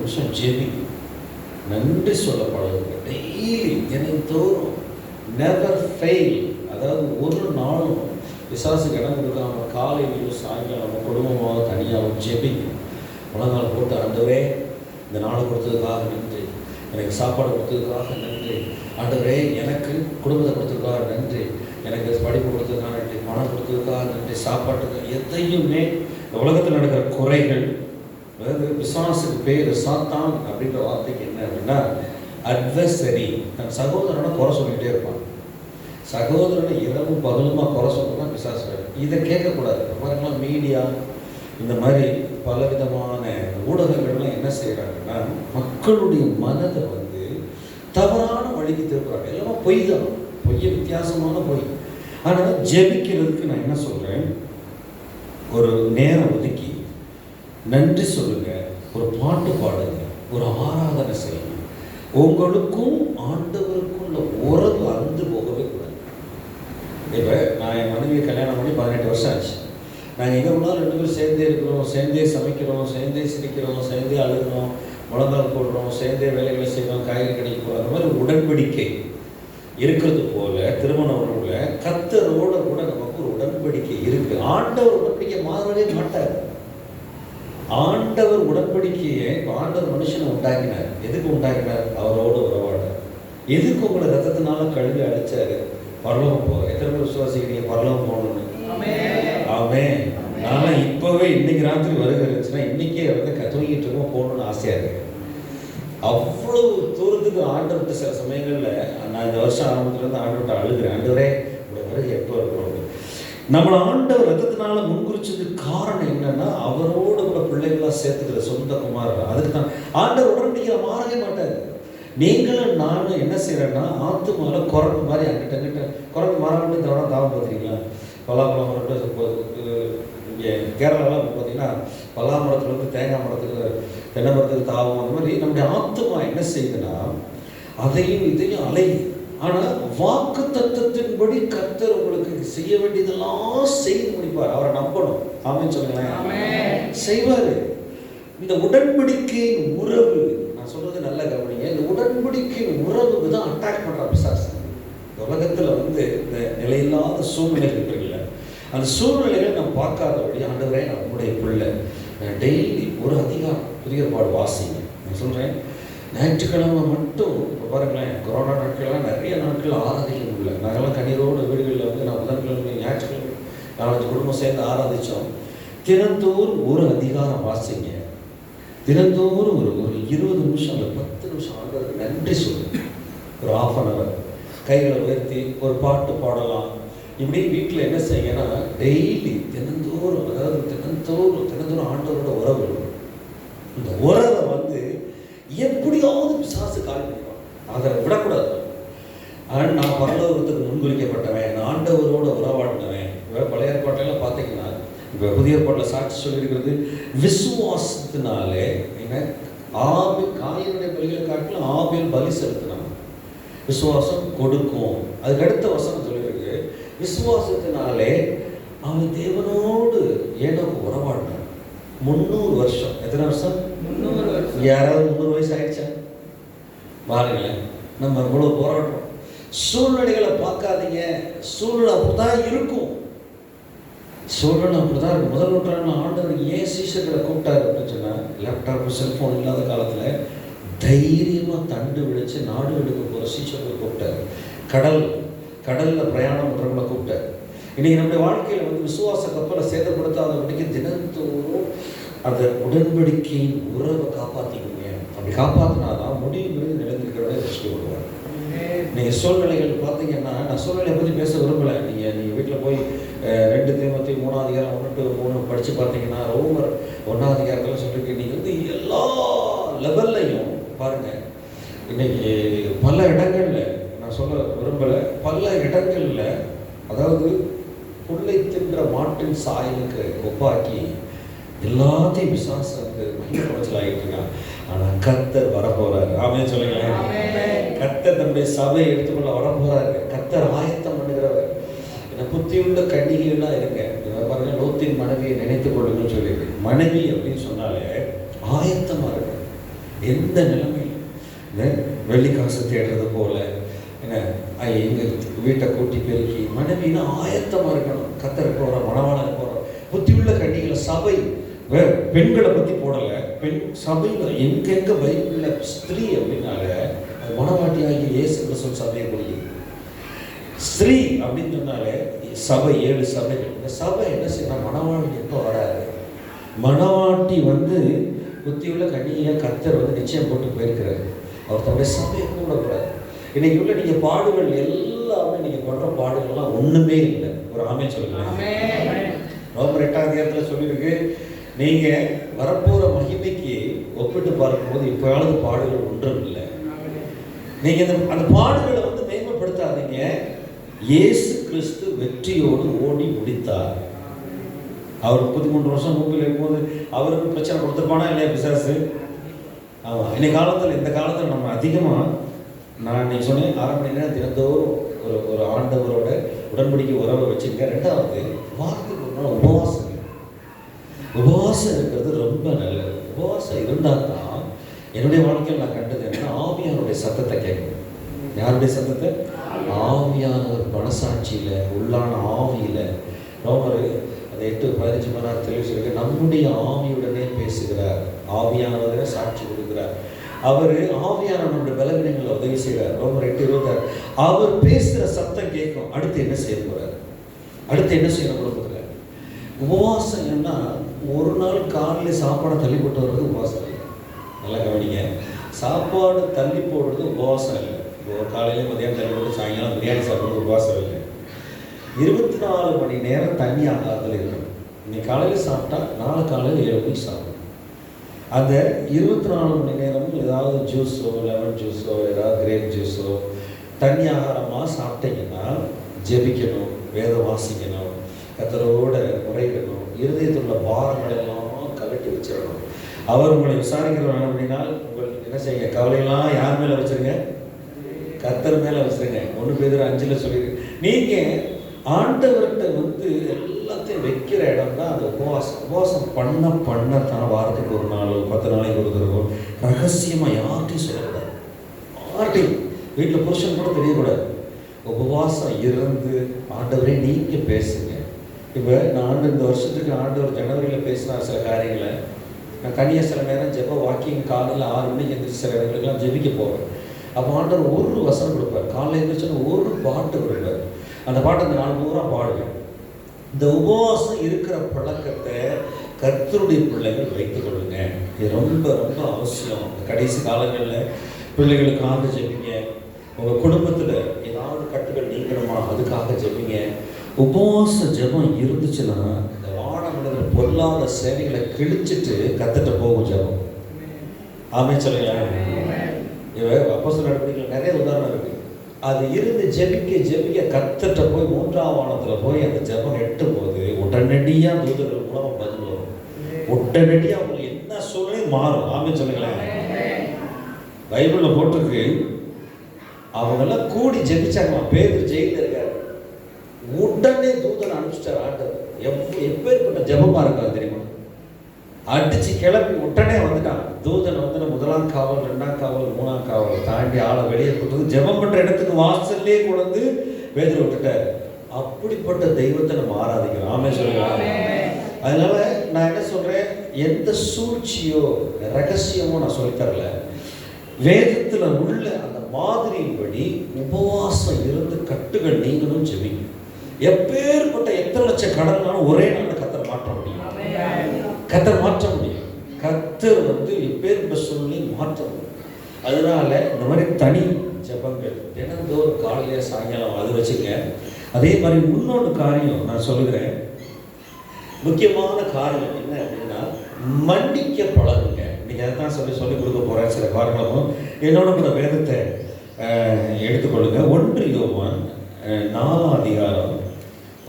நிமிஷம் ஜெபி, நன்றி சொல்ல பழகுங்க. டெய்லி தினந்தோறும் நெவர் ஃபெயில். அதாவது ஒரு நாளும் பிசாசுக்கு இடம் கொடுக்காம காலையிலையும் சாயங்காலம் குடும்பமாக தனியாக ஜெபிங்க. முழங்கால் போட்டு, ஆண்டவரே இந்த நாளை கொடுத்ததுக்காக நன்றி, எனக்கு சாப்பாடு கொடுத்ததுக்காக நன்றி, ஆண்டவரே எனக்கு குடும்பத்தை கொடுத்ததுக்காக நன்றி, எனக்கு படிப்பு கொடுத்ததுக்காக நன்றி, பணம் கொடுத்ததுக்காக நன்றி, சாப்பாட்டுக்கு எதையுமே இந்த உலகத்தில் நடக்கிற குறைகள், அதாவது பிசாசுக்கு பேர் சாத்தான் அப்படின்ற வார்த்தைக்கு என்ன அப்படின்னா அட்வர்சரி. தன் சகோதரனை குறை சொல்லிகிட்டே இருப்பான். சகோதரனை இரவும் பகலுமா குறை சொல்லணும்னா பிசாசு. இதை கேட்கக்கூடாது. பாருங்களா, மீடியா இந்த மாதிரி பலவிதமான ஊடகங்கள்லாம் என்ன செய்கிறாங்கன்னா மக்களுடைய மனதை வந்து தவறான வழிக்கு திருப்புறாங்க. எல்லாம் பொய் தான், பொய்ய வித்தியாசமான பொய். ஆனால் ஜெபிக்கிறதுக்கு நான் என்ன சொல்கிறேன், ஒரு நேரம் ஒதுக்கி நன்றி சொல்லுங்க, ஒரு பாட்டு பாடுங்க, ஒரு ஆராதனை செய்யுங்க. உங்களுக்கும் ஆண்டவருக்கும் உள்ள உறவு அறுந்து போகவே கூடாது. இப்போ நான் என் மனைவியை கல்யாணம் பண்ணி 18 வருஷம் ஆச்சு. நாங்கள் எங்கே போனாலும் 2 பேரும் சேர்ந்தே இருக்கிறோம், சேர்ந்தே சமைக்கிறோம், சேர்ந்தே சிரிக்கிறோம், சேர்ந்தே அழுகிறோம், முழங்கால் போடுறோம், சேர்ந்தே வேலைகளை செய்கிறோம், காய்கறி கடைக்கு போகிறோம். அந்த மாதிரி உடன்படிக்கை இருக்கிறது போல திருமண உறவுல கர்த்தரோட கூட நமக்கு ஒரு உடன்படிக்கை இருக்கு. ஆண்டவர் உடன்படிக்கை மாறவே மாட்டார். ஆண்டவர் உடன்படிக்கையை ஆண்டவர் மனுஷனை உண்டாக்கினார். எதுக்கு உண்டாக்கினார்? அவரோட உறவாடார். எதுக்கு உங்களை ரத்தத்தினால கழுவி அழைச்சாரு? பரலோகம் போக. எத்தனை பேர் விசுவாசிக்கிறீங்க பரலோகம் போகணும்னு? ஆமென். நான் இப்பவே இன்னைக்கு ராத்திரி வருகிறச்சுன்னா இன்னைக்கே வந்து தூங்கிட்டு இருக்கோம் போகணும்னு ஆசையா இருக்கு. அவ்வளவு தூரத்துக்கு ஆண்டவர்கிட்ட சில சமயங்கள்ல நான் இந்த வருஷம் ஆரம்பத்துலேருந்து ஆண்டவர்கிட்ட அழுகிறேன். ஆண்டவரே உடைய வருகை எப்போ இருக்கிறோம்? நம்மளை ஆண்டவர் ரத்தத்தினால முன்குறிச்சதுக்கு காரணம் என்னன்னா அவரோட கூட பிள்ளைகளா சேர்த்துக்கிற சொந்த குமாரர். அதுக்கு தான் ஆண்டவர் உடன்படிக்கையில மாறவே மாட்டாரு. நீங்களும் நானும் என்ன செய்யறேன்னா ஆத்துமால குரங்கு மாதிரி அங்கிட்ட அங்கிட்ட குரங்கு மரம் தவணை தாவம் பார்த்துருக்கீங்களா? பலாப்பழம் மரத்து இங்கே கேரளாலாம் பார்த்தீங்கன்னா பலாமரத்துலேருந்து தேங்காய் மரத்துக்கு தென்னை மரத்துக்கு தாவம். அந்த மாதிரி நம்முடைய ஆத்துமா என்ன செய்யுதுன்னா அதையும் இதையும் அலையுது. ஆனால் வாக்கு தத்துவத்தின்படி கர்த்தர் உங்களுக்கு செய்ய வேண்டியதெல்லாம் செய்து முடிப்பார். அவரை நம்பணும். ஆமென் சொல்லுங்களேன். செய்வார். இந்த உடன்படிக்கையின் உறவு, நான் சொல்றது நல்ல கவனிங்க, இந்த உடன்படிக்கையின் உறவுக்கு தான் அட்டாக் பண்ற பிசாசு. உலகத்தில் வந்து இந்த நிலையில்லாத சூழ்நிலைகள் இருக்குல்ல, அந்த சூழ்நிலைகளை நம்ம பார்க்காதபடி ஆண்டவரே நான் உங்களுடைய பிள்ளை, டெய்லி ஒரு அதிகாரம் புதிய ஏற்பாடு வாசிங்க. நான் சொல்கிறேன், ஞாயிற்றுக்கிழமை மட்டும் இப்போ பாருங்களேன், கொரோனா நாட்கள்லாம் நிறைய நாட்கள் ஆராதிக்க முடியல. நாங்கள்லாம் கண்ணீரோடு வீடுகளில் வந்து நான் புதன்கிழமை ஞாயிற்றுக்கிழமை 4-5 குடும்பம் சேர்ந்து ஆராதித்தோம். தினந்தோறும் ஒரு அதிகாரம் வாசிங்க. தினந்தோறும் ஒரு 20 நிமிஷம் இல்லை 10 நிமிஷம் ஆண்டவருக்கு நன்றி சொல்லுங்க. ஒரு 1/2 hour கைகளை உயர்த்தி ஒரு பாட்டு பாடலாம். இப்படி வீட்டில் என்ன செய்யன்னா டெய்லி தினந்தோறும், அதாவது தினந்தோறும் ஆண்டவரோட உறவு. இந்த உறவை வந்து எப்படியாவது பிசாசு காலி பண்ணிடுவான். அதை விடக்கூடாது. ஆனால் நான் பரலோகத்துக்கு முன்குறிக்கப்பட்டவன், நான் ஆண்டவரோட உறவாடினவன். இப்போ பழைய ஏற்பாட்டெல்லாம் பார்த்தீங்கன்னா, இப்போ புதிய ஏற்பாட்டில் சாட்சி சொல்லியிருக்கிறது விசுவாசத்தினாலே என்ன காயினுடைய பலிகளை காட்டிலும் ஆபேல் பலி செலுத்தினான். விசுவாசம் கொடுக்கும். அதுக்கு அடுத்த வசனம் சொல்லியிருக்கு, விசுவாசத்தினாலே அவன் தேவனோடு ஏனோக்கு உறவாடினான் 300 வருஷம். எத்தனை வருஷம்? 300 வருஷம். யாராவது 300 வயசு ஆயிடுச்சா? பாருங்களேன், நம்ம இவ்வளோ போராடுறோம். சூழ்நிலைகளை பார்க்காதீங்க. சூழ்நிலை அப்படிதான் இருக்கும். சூழ்நிலை அப்படிதான் இருக்கும். முதல் நூற்றாண்டில் ஆண்டவர் ஏன் சீசர்களை கூப்பிட்டாரு அப்படின்னு சொன்னால், லேப்டாப்பு செல்ஃபோன் இல்லாத காலத்தில் தைரியமாக தண்டு விழிச்சு நாடு எடுக்க போகிற சீசர்களை கூப்பிட்டாரு. கடலில் பிரயாணம் பண்ணுறவங்களை கூப்பிட்டாரு. இன்றைக்கி நம்முடைய வாழ்க்கையில் வந்து விசுவாச கப்பலை சேதப்படுத்தாதபடிக்கு தினந்தோறும் அந்த உடன்படிக்கையின் உறவை காப்பாற்றிக்கோங்க. அப்படி காப்பாற்றினாதான் முடிவு நிலைந்திருக்கிறவரை ரசிக்கப்படுவார். நீங்கள் சூழ்நிலைகள் பார்த்தீங்கன்னா, நான் சூழ்நிலையை பற்றி பேச விரும்பலை. நீங்கள் வீட்டில் போய் 2 தீமோத்தேயு 3ஆம் அதிகாரம் 1-3 படித்து பார்த்தீங்கன்னா, ரோமர் 1ஆம் அதிகாரத்தில் சொல்லியிருக்கு. நீங்கள் வந்து எல்லா லெவல்லையும் பாருங்கள். இன்றைக்கி பல இடங்களில், நான் சொல்ல விரும்பலை, பல இடங்களில் அதாவது புல்லை தின்ற மாட்டின் சாயலுக்கு ஒப்பாக்கி எல்லாத்தையும் விசுவாசத்துக்கு மகிழ்ச்சியில் ஆகிட்டு இருக்கான். ஆனால் கர்த்தர் வரப்போறாரு. ஆமென் சொல்லுங்களேன். கர்த்தர் தன்னுடைய சபையை எடுத்துக்கொள்ள வரப்போறாரு. கர்த்தர் ஆயத்தம் பண்ணுகிறவர். புத்தியுள்ள கன்னிகைகளாக இருங்க. பாருங்க, லோத்தின் மனைவியை நினைத்துக் கொள்ளுங்கன்னு சொல்லியிருக்கு. மனைவி அப்படின்னு சொன்னாலே ஆயத்தமாக இருக்கு. எந்த நிலைமையில் வெள்ளி காசு தேடுறது போல என்ன எங்கள் வீட்டை கூட்டி பெருக்கி மனைவினா ஆயத்தமாக இருக்கணும். கத்தருக்கு போகிற மணவாளனுக்கு போகிற புத்தியுள்ள கன்னிகளை சபை பெண்களை பற்றி போடலை. பெண் சபையில் எங்கெங்க பைபிளில் ஸ்திரீ அப்படின்னால அது மணவாட்டியாகி இயேசு கிறிஸ்து சபையை குறிக்கும். ஸ்திரீ அப்படின்னு சொன்னாலே சபை 7 சபைகள். இந்த சபை என்ன செய்யணும்? மணவாட்டி எப்போ வராது, மணவாட்டி புத்தியுள்ள கன்னியை கர்த்தர் நிச்சயம் போட்டு போயிருக்கிறாரு. அவர் தன்னுடைய சபையை கூடக்கூடாது. இன்னைக்கு உள்ள நீங்கள் பாடுகள் எல்லாமே நீங்கள் பண்ணுற பாடுகள்லாம் ஒன்றுமே இல்லை. ஒரு ஆமே சொல்லுங்கள். ரோமர் 8ஆம் அதிகாரத்தில் சொல்லியிருக்கு, நீங்கள் வரப்போகிற மகிமைக்கு ஒப்பிட்டு பார்க்கும்போது இப்போயாவது பாடுகள் ஒன்றும் இல்லை. நீங்கள் அந்த பாடுகளை மேம்படுத்தாதீங்க. இயேசு கிறிஸ்து வெற்றியோடு ஓடி முடித்தார். அவர் 33 வருஷம் மூப்பில் இருக்கும்போது அவருக்கு பிரச்சனை கொடுத்துருப்பானா இல்லையா பிசாசு? ஆமாம். இந்த காலத்தில் நம்ம அதிகமாக நான் இன்னைக்கு சொன்னேன் 6 மணி நேரம் தினந்தோறும் ஒரு ஆண்டவரோட உடன்படிக்கை உறவை வச்சுருங்க. 2வது வாரத்துக்கு ஒரு நாள் உபவாசம். உபவாசம் இருக்கிறது ரொம்ப நல்லது. உபவாசம் இருந்தால் தான் என்னுடைய வாழ்க்கையில் நான் கண்டது என்னன்னா ஆவியானுடைய சத்தத்தை கேட்கணும். யாருடைய சத்தத்தை? ஆவியானவர் மனசாட்சியில் உள்ளான ஆவியில். ரோமர் 8:15 தெளிவு நம்முடைய ஆவியுடனே பேசுகிறார். ஆவியானவரை சாட்சி கொடுக்கிறார். அவர் ஆவியானவருடைய பலவீனங்களை உதவி செய்கிறார். ரோமர் 8:26 அவர் பேசுகிற சத்தம் கேட்கும். அடுத்து என்ன செய்ய போகிறார்? அடுத்து என்ன செய்யணும் குடும்பத்தில்? உபவாசம் என்ன? ஒரு நாள் காலையில் சாப்பாடை தள்ளி போட்டு வர்றது உபவாசம் இல்லை. நல்லா கவனிங்க. சாப்பாடு தள்ளி போடுறது உபவாசம் இல்லை. காலையில் மதியானம் தள்ளி போட்டு சாயங்காலம் பிரியாணி சாப்பிட்றது உபவாசம் இல்லை. 24 மணி நேரம் தண்ணி ஆகாதல் இருக்கணும். இன்னைக்கு காலையில் சாப்பிட்டா நாளை காலையில் 7 மணிக்கு சாப்பிடணும். அந்த 24 மணி நேரமும் ஏதாவது ஜூஸோ, லெமன் ஜூஸோ, ஏதாவது கிரேப் ஜூஸோ தண்ணி ஆகாரமாக சாப்பிட்டீங்கன்னா ஜெபிக்கணும், வேதம் வாசிக்கணும், கர்த்தரோட முறையிடணும், இருதயத்தில் உள்ள பாரங்கள் எல்லாம் கலட்டி வச்சிடணும். அவர் உங்களை விசாரிக்கிறவர் அப்படின்னா உங்களுக்கு என்ன செய்யுங்க? கவலையெல்லாம் யார் மேலே வச்சுருங்க? கர்த்தர் மேலே வச்சுருங்க. 1 பேதுரு 5 சொல்லியிருக்கு. நீங்கள் ஆண்டவர்கிட்ட எல்லாத்தையும் வைக்கிற இடம் தான் அந்த உபவாசம். உபவாசம் பண்ணத்தான் வாரத்துக்கு ஒரு நாள் 10 நாளைக்கு ஒரு தடவை ரகசியமாக யார்கிட்டையும் சொல்லக்கூடாது. யார்கிட்டையும் வீட்டில் புருஷன் கூட தெரியக்கூடாது. உபவாசம் இருந்து ஆண்டவரே நீங்கள் பேசுங்க. இப்போ நான் இந்த வருஷத்துக்கு ஆண்டவர் ஜனவரியில் பேசினார் சில காரியங்களை. நான் தனியாக சில நேரம் ஜெப வாக்கிங் காலையில் 6 மணிக்கு எழுந்திரிச்சு சில இடங்களுக்கெல்லாம் ஜெபிக்க போவேன். அப்போ ஆண்டவர் ஒரு வசனம் கொடுப்பார். காலையில் எழுந்திரிச்சோன்னு ஒரு பாட்டு கொடுப்பார். அந்த பாட்டை அந்த நாள் பூரா பாடுவேன். இந்த உபவாசம் இருக்கிற பழக்கத்தை கர்த்தருடைய பிள்ளைகள் வைத்துக் கொள்ளுங்க. இது ரொம்ப ரொம்ப அவசியம். கடைசி காலங்களில் பிள்ளைகளுக்காக ஜெபிங்க. உங்கள் குடும்பத்தில் ஏதாவது கட்டுகள் நீங்கணுமா, அதுக்காக ஜெபிங்க. உபவாச ஜெபம் இருந்துச்சுன்னா இந்த வான மனிதர் பொல்லாத சேவைகளை கிழிச்சிட்டு கத்துட்டு போகும் ஜெபம். ஆமே சொல்லுங்க. அப்போஸ்தலர் நடவடிக்கைகள் நிறைய உதாரணம் இருக்கு. அது இருந்து ஜெபிக்க கத்துட்ட போய் 3ஆம் வானத்தில் போய் அந்த ஜெபம் எட்டும் போது உடனடியாக தூதர்கள் மூலமாக பதில் வரும். உடனடியாக அவங்களுக்கு என்ன சூழ்நிலை மாறும். ஆமே சொல்லுங்களேன். பைபிளில் போட்டிருக்கு, அவங்கெல்லாம் கூடி ஜெபிச்சாங்க. பேதுரு ஜெயிலில் இருக்காரு. உடனே தூதனை அனுப்பிச்சிட்டார் ஆண்டவர். எப்பேற்பட்ட ஜெபமாக இருக்காது தெரியுமா? அடிச்சு கிளப்பி உடனே வந்துட்டான். தூதன் 1ஆம் காவல், 2ஆம் காவல், 3ஆம் காவல் தாண்டி ஆளை வெளியே கொடுத்தது ஜெபம் பண்ணுற இடத்துக்கு வாசல்லே கொண்டு பேதுரு விட்டுட்டார். அப்படிப்பட்ட தெய்வத்தை நம்ம ஆராதிக்கிறோம். ஆமே சொல்லுங்க. அதனால நான் என்ன சொல்றேன், எந்த சூழ்ச்சியோ ரகசியமோ நான் சொல்லித்தரல. வேதத்தில் உள்ள அந்த மாதிரியின்படி உபவாசம் இருந்து கட்டுகள் நீங்களும் ஜெபிங்க. எப்பேற்பட்ட எத்தனை லட்சம் கடனாலும் ஒரே நாள் கர்த்தர் மாற்ற முடியும். கர்த்தர் மாற்ற முடியும். கர்த்தர் எப்பேற்பட்ட சூழ்நிலை மாற்ற முடியும். அதனால இந்த மாதிரி தனி ஜெபங்கள் தினந்தோறும் காலையில சாயங்காலம் அது வச்சுங்க. அதே மாதிரி இன்னொன்று காரியம் நான் சொல்லுகிறேன், முக்கியமான காரியம் என்ன அப்படின்னா மன்னிக்க பழகுங்க. இன்னைக்கு அதை தான் சொல்லி கொடுக்க போகிறேன். சில காரணங்களும் என்னோட கூட வேதத்தை எடுத்துக்கொள்ளுங்க. 1 யோவான் 4ஆம் அதிகாரம்,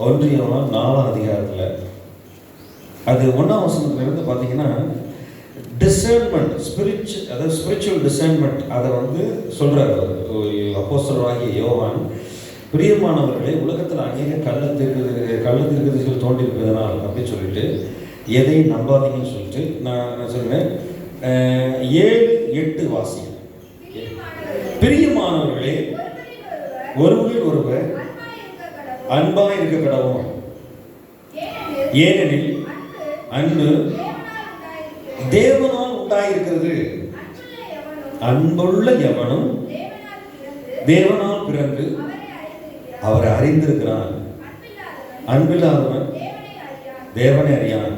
1 யோவான் 4ஆம் அதிகாரத்தில் அது 1ஆம் வசனத்திலிருந்து பார்த்தீங்கன்னா டிசர்ன்மெண்ட், அதாவது ஸ்பிரிச்சுவல் டிசர்ன்மெண்ட் அதை சொல்கிறார் அப்போஸ்தலராகிய யோவான். பிரியமானவர்களே, உலகத்தில் அநேக கள்ளத்திற்கு தோன்றியிருப்பதனால் அப்படின்னு சொல்லிட்டு எதையும் நம்பாதீங்கன்னு சொல்லிட்டு நான் சொல்லுவேன். 7-8 வாசி. பிரியமானவர்களே, ஒருவரில் ஒருவர் அன்பாய் இருக்க கடவோம். ஏனெனில் அன்பு தேவனால் உண்டாயிருக்கிறது. அன்புள்ள எவனும் தேவனால் பிறந்து அவரை அறிந்திருக்கிறான். அன்பில்லாதவன் தேவனை அறியான்.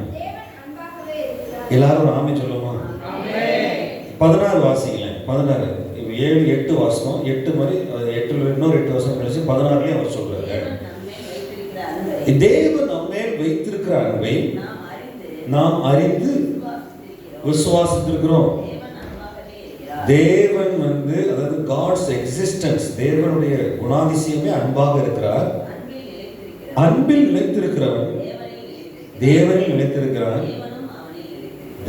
எல்லாரும் ஆமென் சொல்லுமா? 16 வாசிங்களேன். 16 7-8 வாசம். 8 மாதிரி 8 இன்னொரு 8 வருஷம் கழிச்சு 16லயும் அவர் சொல்றாரு, தேவன் நம்மை வைத்திருக்கிற அன்பை நாம் அறிந்து விசுவாசித்திருக்கிறோம். தேவன் அதாவது காட்ஸ் எக்ஸிஸ்டன்ஸ், தேவனுடைய குணாதிசயமே அன்பாக இருக்கிறார். அன்பில் நிலைத்திருக்கிறவன் தேவனில் நிலைத்திருக்கிறான்,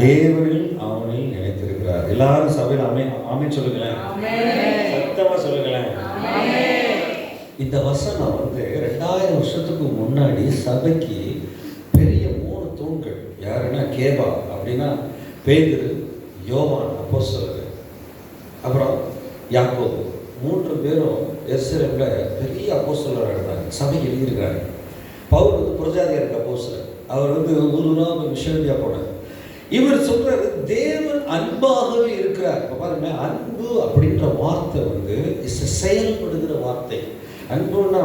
தேவனில் அவனில் நிலைத்திருக்கிறார். எல்லாரும் சபையில் ஆமென் சொல்லுங்களேன், சத்தமா சொல்லுங்களேன். இந்த வசனம் 2000 வருஷத்துக்கு முன்னாடி சபைக்கு பெரிய 3 தூண்கள். யாருன்னா கேபா அப்படின்னா பேதுரு, யோவான் அப்போஸ்தலர், அப்புறம் யாக்கோபு. 3 பேரும் எருசலேம்ல பெரிய அப்போஸ்தலராக இருந்தாங்க. சபை எழுதியிருக்கிறாங்க. பவுல் புரஜாதியாருக்கு அப்போஸ்தலர். அவர் ஊரா மிஷனரியா போனார். இவர் சொல்றாரு, தேவன் அன்பாகவே இருக்கிறார். இப்போ பாருங்க, அன்பு அப்படின்ற வார்த்தை செயல்படுகிற வார்த்தை. அன்புன்னா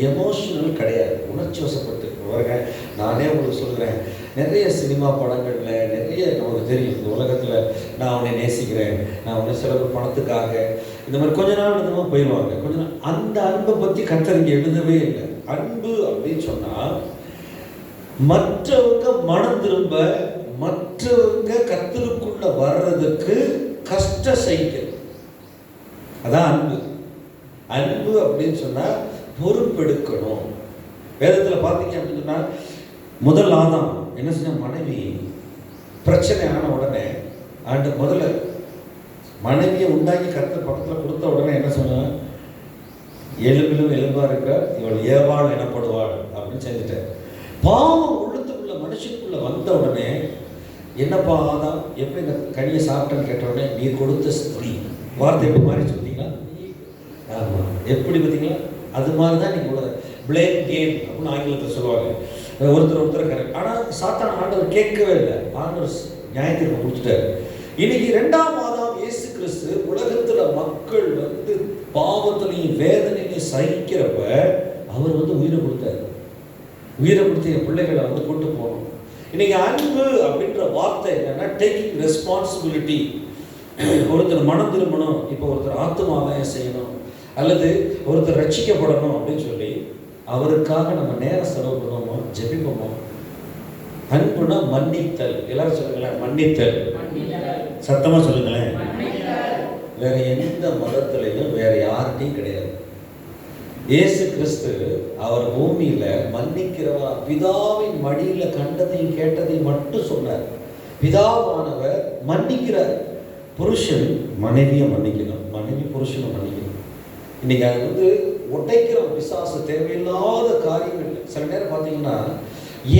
எமோஷனல் கிடையாது, உணர்ச்சி வசப்பட்டு. பாருங்க, நானே உங்களுக்கு சொல்கிறேன், நிறைய சினிமா படங்களில் நிறைய நமக்கு தெரியும், இந்த உலகத்தில் நான் அவனை நேசிக்கிறேன், நான் அவனை சில பணத்துக்காக இந்த மாதிரி கொஞ்ச நாள் இருந்தமா போயிடுவாங்க. கொஞ்ச நாள் அந்த அன்பை பற்றி கர்த்தர் எழுதவே இல்லை. அன்பு அப்படின்னு சொன்னால் மற்றவங்க மனம் திரும்ப, மற்றவங்க கர்த்தருக்குள்ள வர்றதுக்கு கஷ்ட சகிக்கிறது, அதான் அன்பு. அன்பு அப்படின்னு சொன்னால் பொறுப்பெடுக்கணும். வேதத்தில் பார்த்தீங்க அப்படின்னு சொன்னால், முதல் ஆதாம் என்ன செஞ்ச, மனைவி பிரச்சனை ஆன உடனே முதல்ல மனைவியை உண்டாக்கி கர்த்தர் பக்கத்தில் கொடுத்த உடனே என்ன சொன்ன, எலும்பிலும் எலும்பா இருக்க இவள் ஏவாள் எனப்படுவாள் அப்படின்னு செஞ்சுட்டேன். பாவம் உள்ளத்துக்குள்ள மனுஷனுக்குள்ள வந்த உடனே, என்னப்பா ஆதாம் எப்படி இந்த கனியை சாப்பிட்டேன்னு கேட்ட உடனே, நீ கொடுத்த ஸ்திரீ வார்த்தை எப்படி மாறி சொல்லிட்டீங்களா? ஆமாம், எப்படி பார்த்தீங்களா? அது மாதிரி தான் நீங்கள் பிளேம் கேம் அப்படின்னு ஆங்கிலத்தில் சொல்லுவாங்க. ஒருத்தர் கரெக்ட். ஆனால் சாத்தான் ஆண்டவர் கேட்கவே இல்லை. ஆண்டவர் நியாயத்தீர்ப்பு கொடுத்துட்டாரு. இன்னைக்கு 2ஆம் ஆதாம் இயேசு கிறிஸ்து உலகத்தில் மக்கள் பாவத்திலையும் வேதனையும் சகிக்கிறப்ப அவர் உயிரை கொடுத்தாரு. உயிரை கொடுத்து என் பிள்ளைகளை கூட்டு போகணும். இன்னைக்கு அன்பு அப்படின்ற வார்த்தை என்னன்னா, டேக்கிங் ரெஸ்பான்சிபிலிட்டி. ஒருத்தர் மனம் திரும்பணும், இப்போ ஒருத்தர் ஆத்துமாதாயம் செய்யணும், அல்லது ஒருத்தர் ரட்சிக்கப்படணும் அப்படின்னு சொல்லி அவருக்காக நம்ம நேரம் செலவு பண்ணுவோமோ, ஜெபிப்போமோ. அன்புனா மன்னித்தல். எல்லாரும் சொல்லுங்களேன், மன்னித்தல். சத்தமா சொல்லுங்களேன். வேற எந்த மதத்திலையும் வேற யார்கிட்டையும் கிடையாது. இயேசு கிறிஸ்து அவர் பூமியில மன்னிக்கிறவா, பிதாவின் மடியில கண்டதையும் கேட்டதையும் மட்டும் சொன்னார். பிதாவானவர் மன்னிக்கிறார். புருஷன் மனைவியை மன்னிக்கணும், மனைவி புருஷனை மன்னிக்கணும். இன்னைக்கு அது உடைக்கிற பிசாசு தேவையில்லாத காரியங்கள். சில நேரம் பார்த்தீங்கன்னா,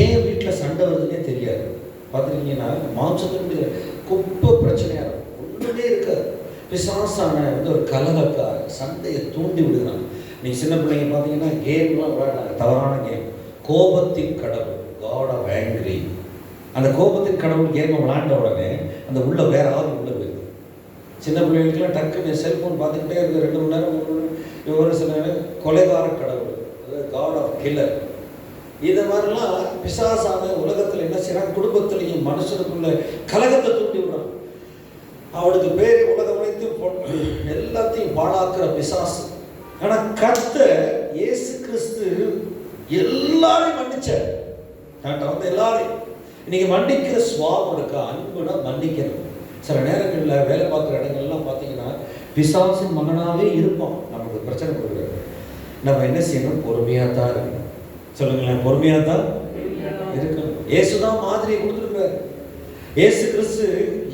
ஏன் வீட்டில் சண்டை வருதுன்னே தெரியாது. பார்த்துருக்கீங்கன்னா, மாம்சத்தினுடைய குப்பை பிரச்சனையாக இருக்கும், ஒன்றுமே இருக்காது. பிசாசான ஒரு கலகக்கார சண்டையை தூண்டி விடுகிறாங்க. நீங்கள் சின்ன பிள்ளைங்க பார்த்தீங்கன்னா, கேம்லாம் விளையாடுறாங்க, தவறான கேம். கோபத்தின் கடவுள், காட் ஆஃப் ஆங்கிரி. அந்த கோபத்தின் கடவுள் கேமை விளையாண்ட உடனே அந்த உள்ள வேற ஆள் உள்ள போயிருக்கு. சின்ன பிள்ளைகளுக்குலாம் டக்குன்னு செல்ஃபோன் பார்த்துக்கிட்டே இருக்குது 2 மணி நேரம் 3 மணி நேரம். ஒரு சில கொலைகார கடவுள், காட் ஆஃப் கில்லர். இது மாதிரிலாம் பிசாசான உலகத்தில் என்ன செய்யறாங்க, குடும்பத்திலையும் மனுஷனுக்குள்ள கலகத்தை தூண்டி விடுறான். அவனுக்கு பேர் உலகம் அனைத்து எல்லாத்தையும் பாழாக்குற பிசாசு. ஆனால் கர்த்தர் இயேசு கிறிஸ்து எல்லாரையும் மன்னிச்சார். எல்லாரையும் இன்னைக்கு மன்னிக்கிற சுவாபம் இருக்கா? அன்புனா மன்னிக்கணும். சில நேரங்களில் வேலை பார்க்குற இடங்கள்லாம் பார்த்தீங்கன்னா, பிசாசின் மகனாகவே இருப்போம். நமக்கு பிரச்சனை கொடுக்குறது. நம்ம என்ன செய்யணும்? பொறுமையாக தான் இருக்கணும். சொல்லுங்களேன், பொறுமையாக தான் இருக்கணும். இயேசுதான் மாதிரியை கொடுத்துருக்காரு. இயேசு கிறிஸ்து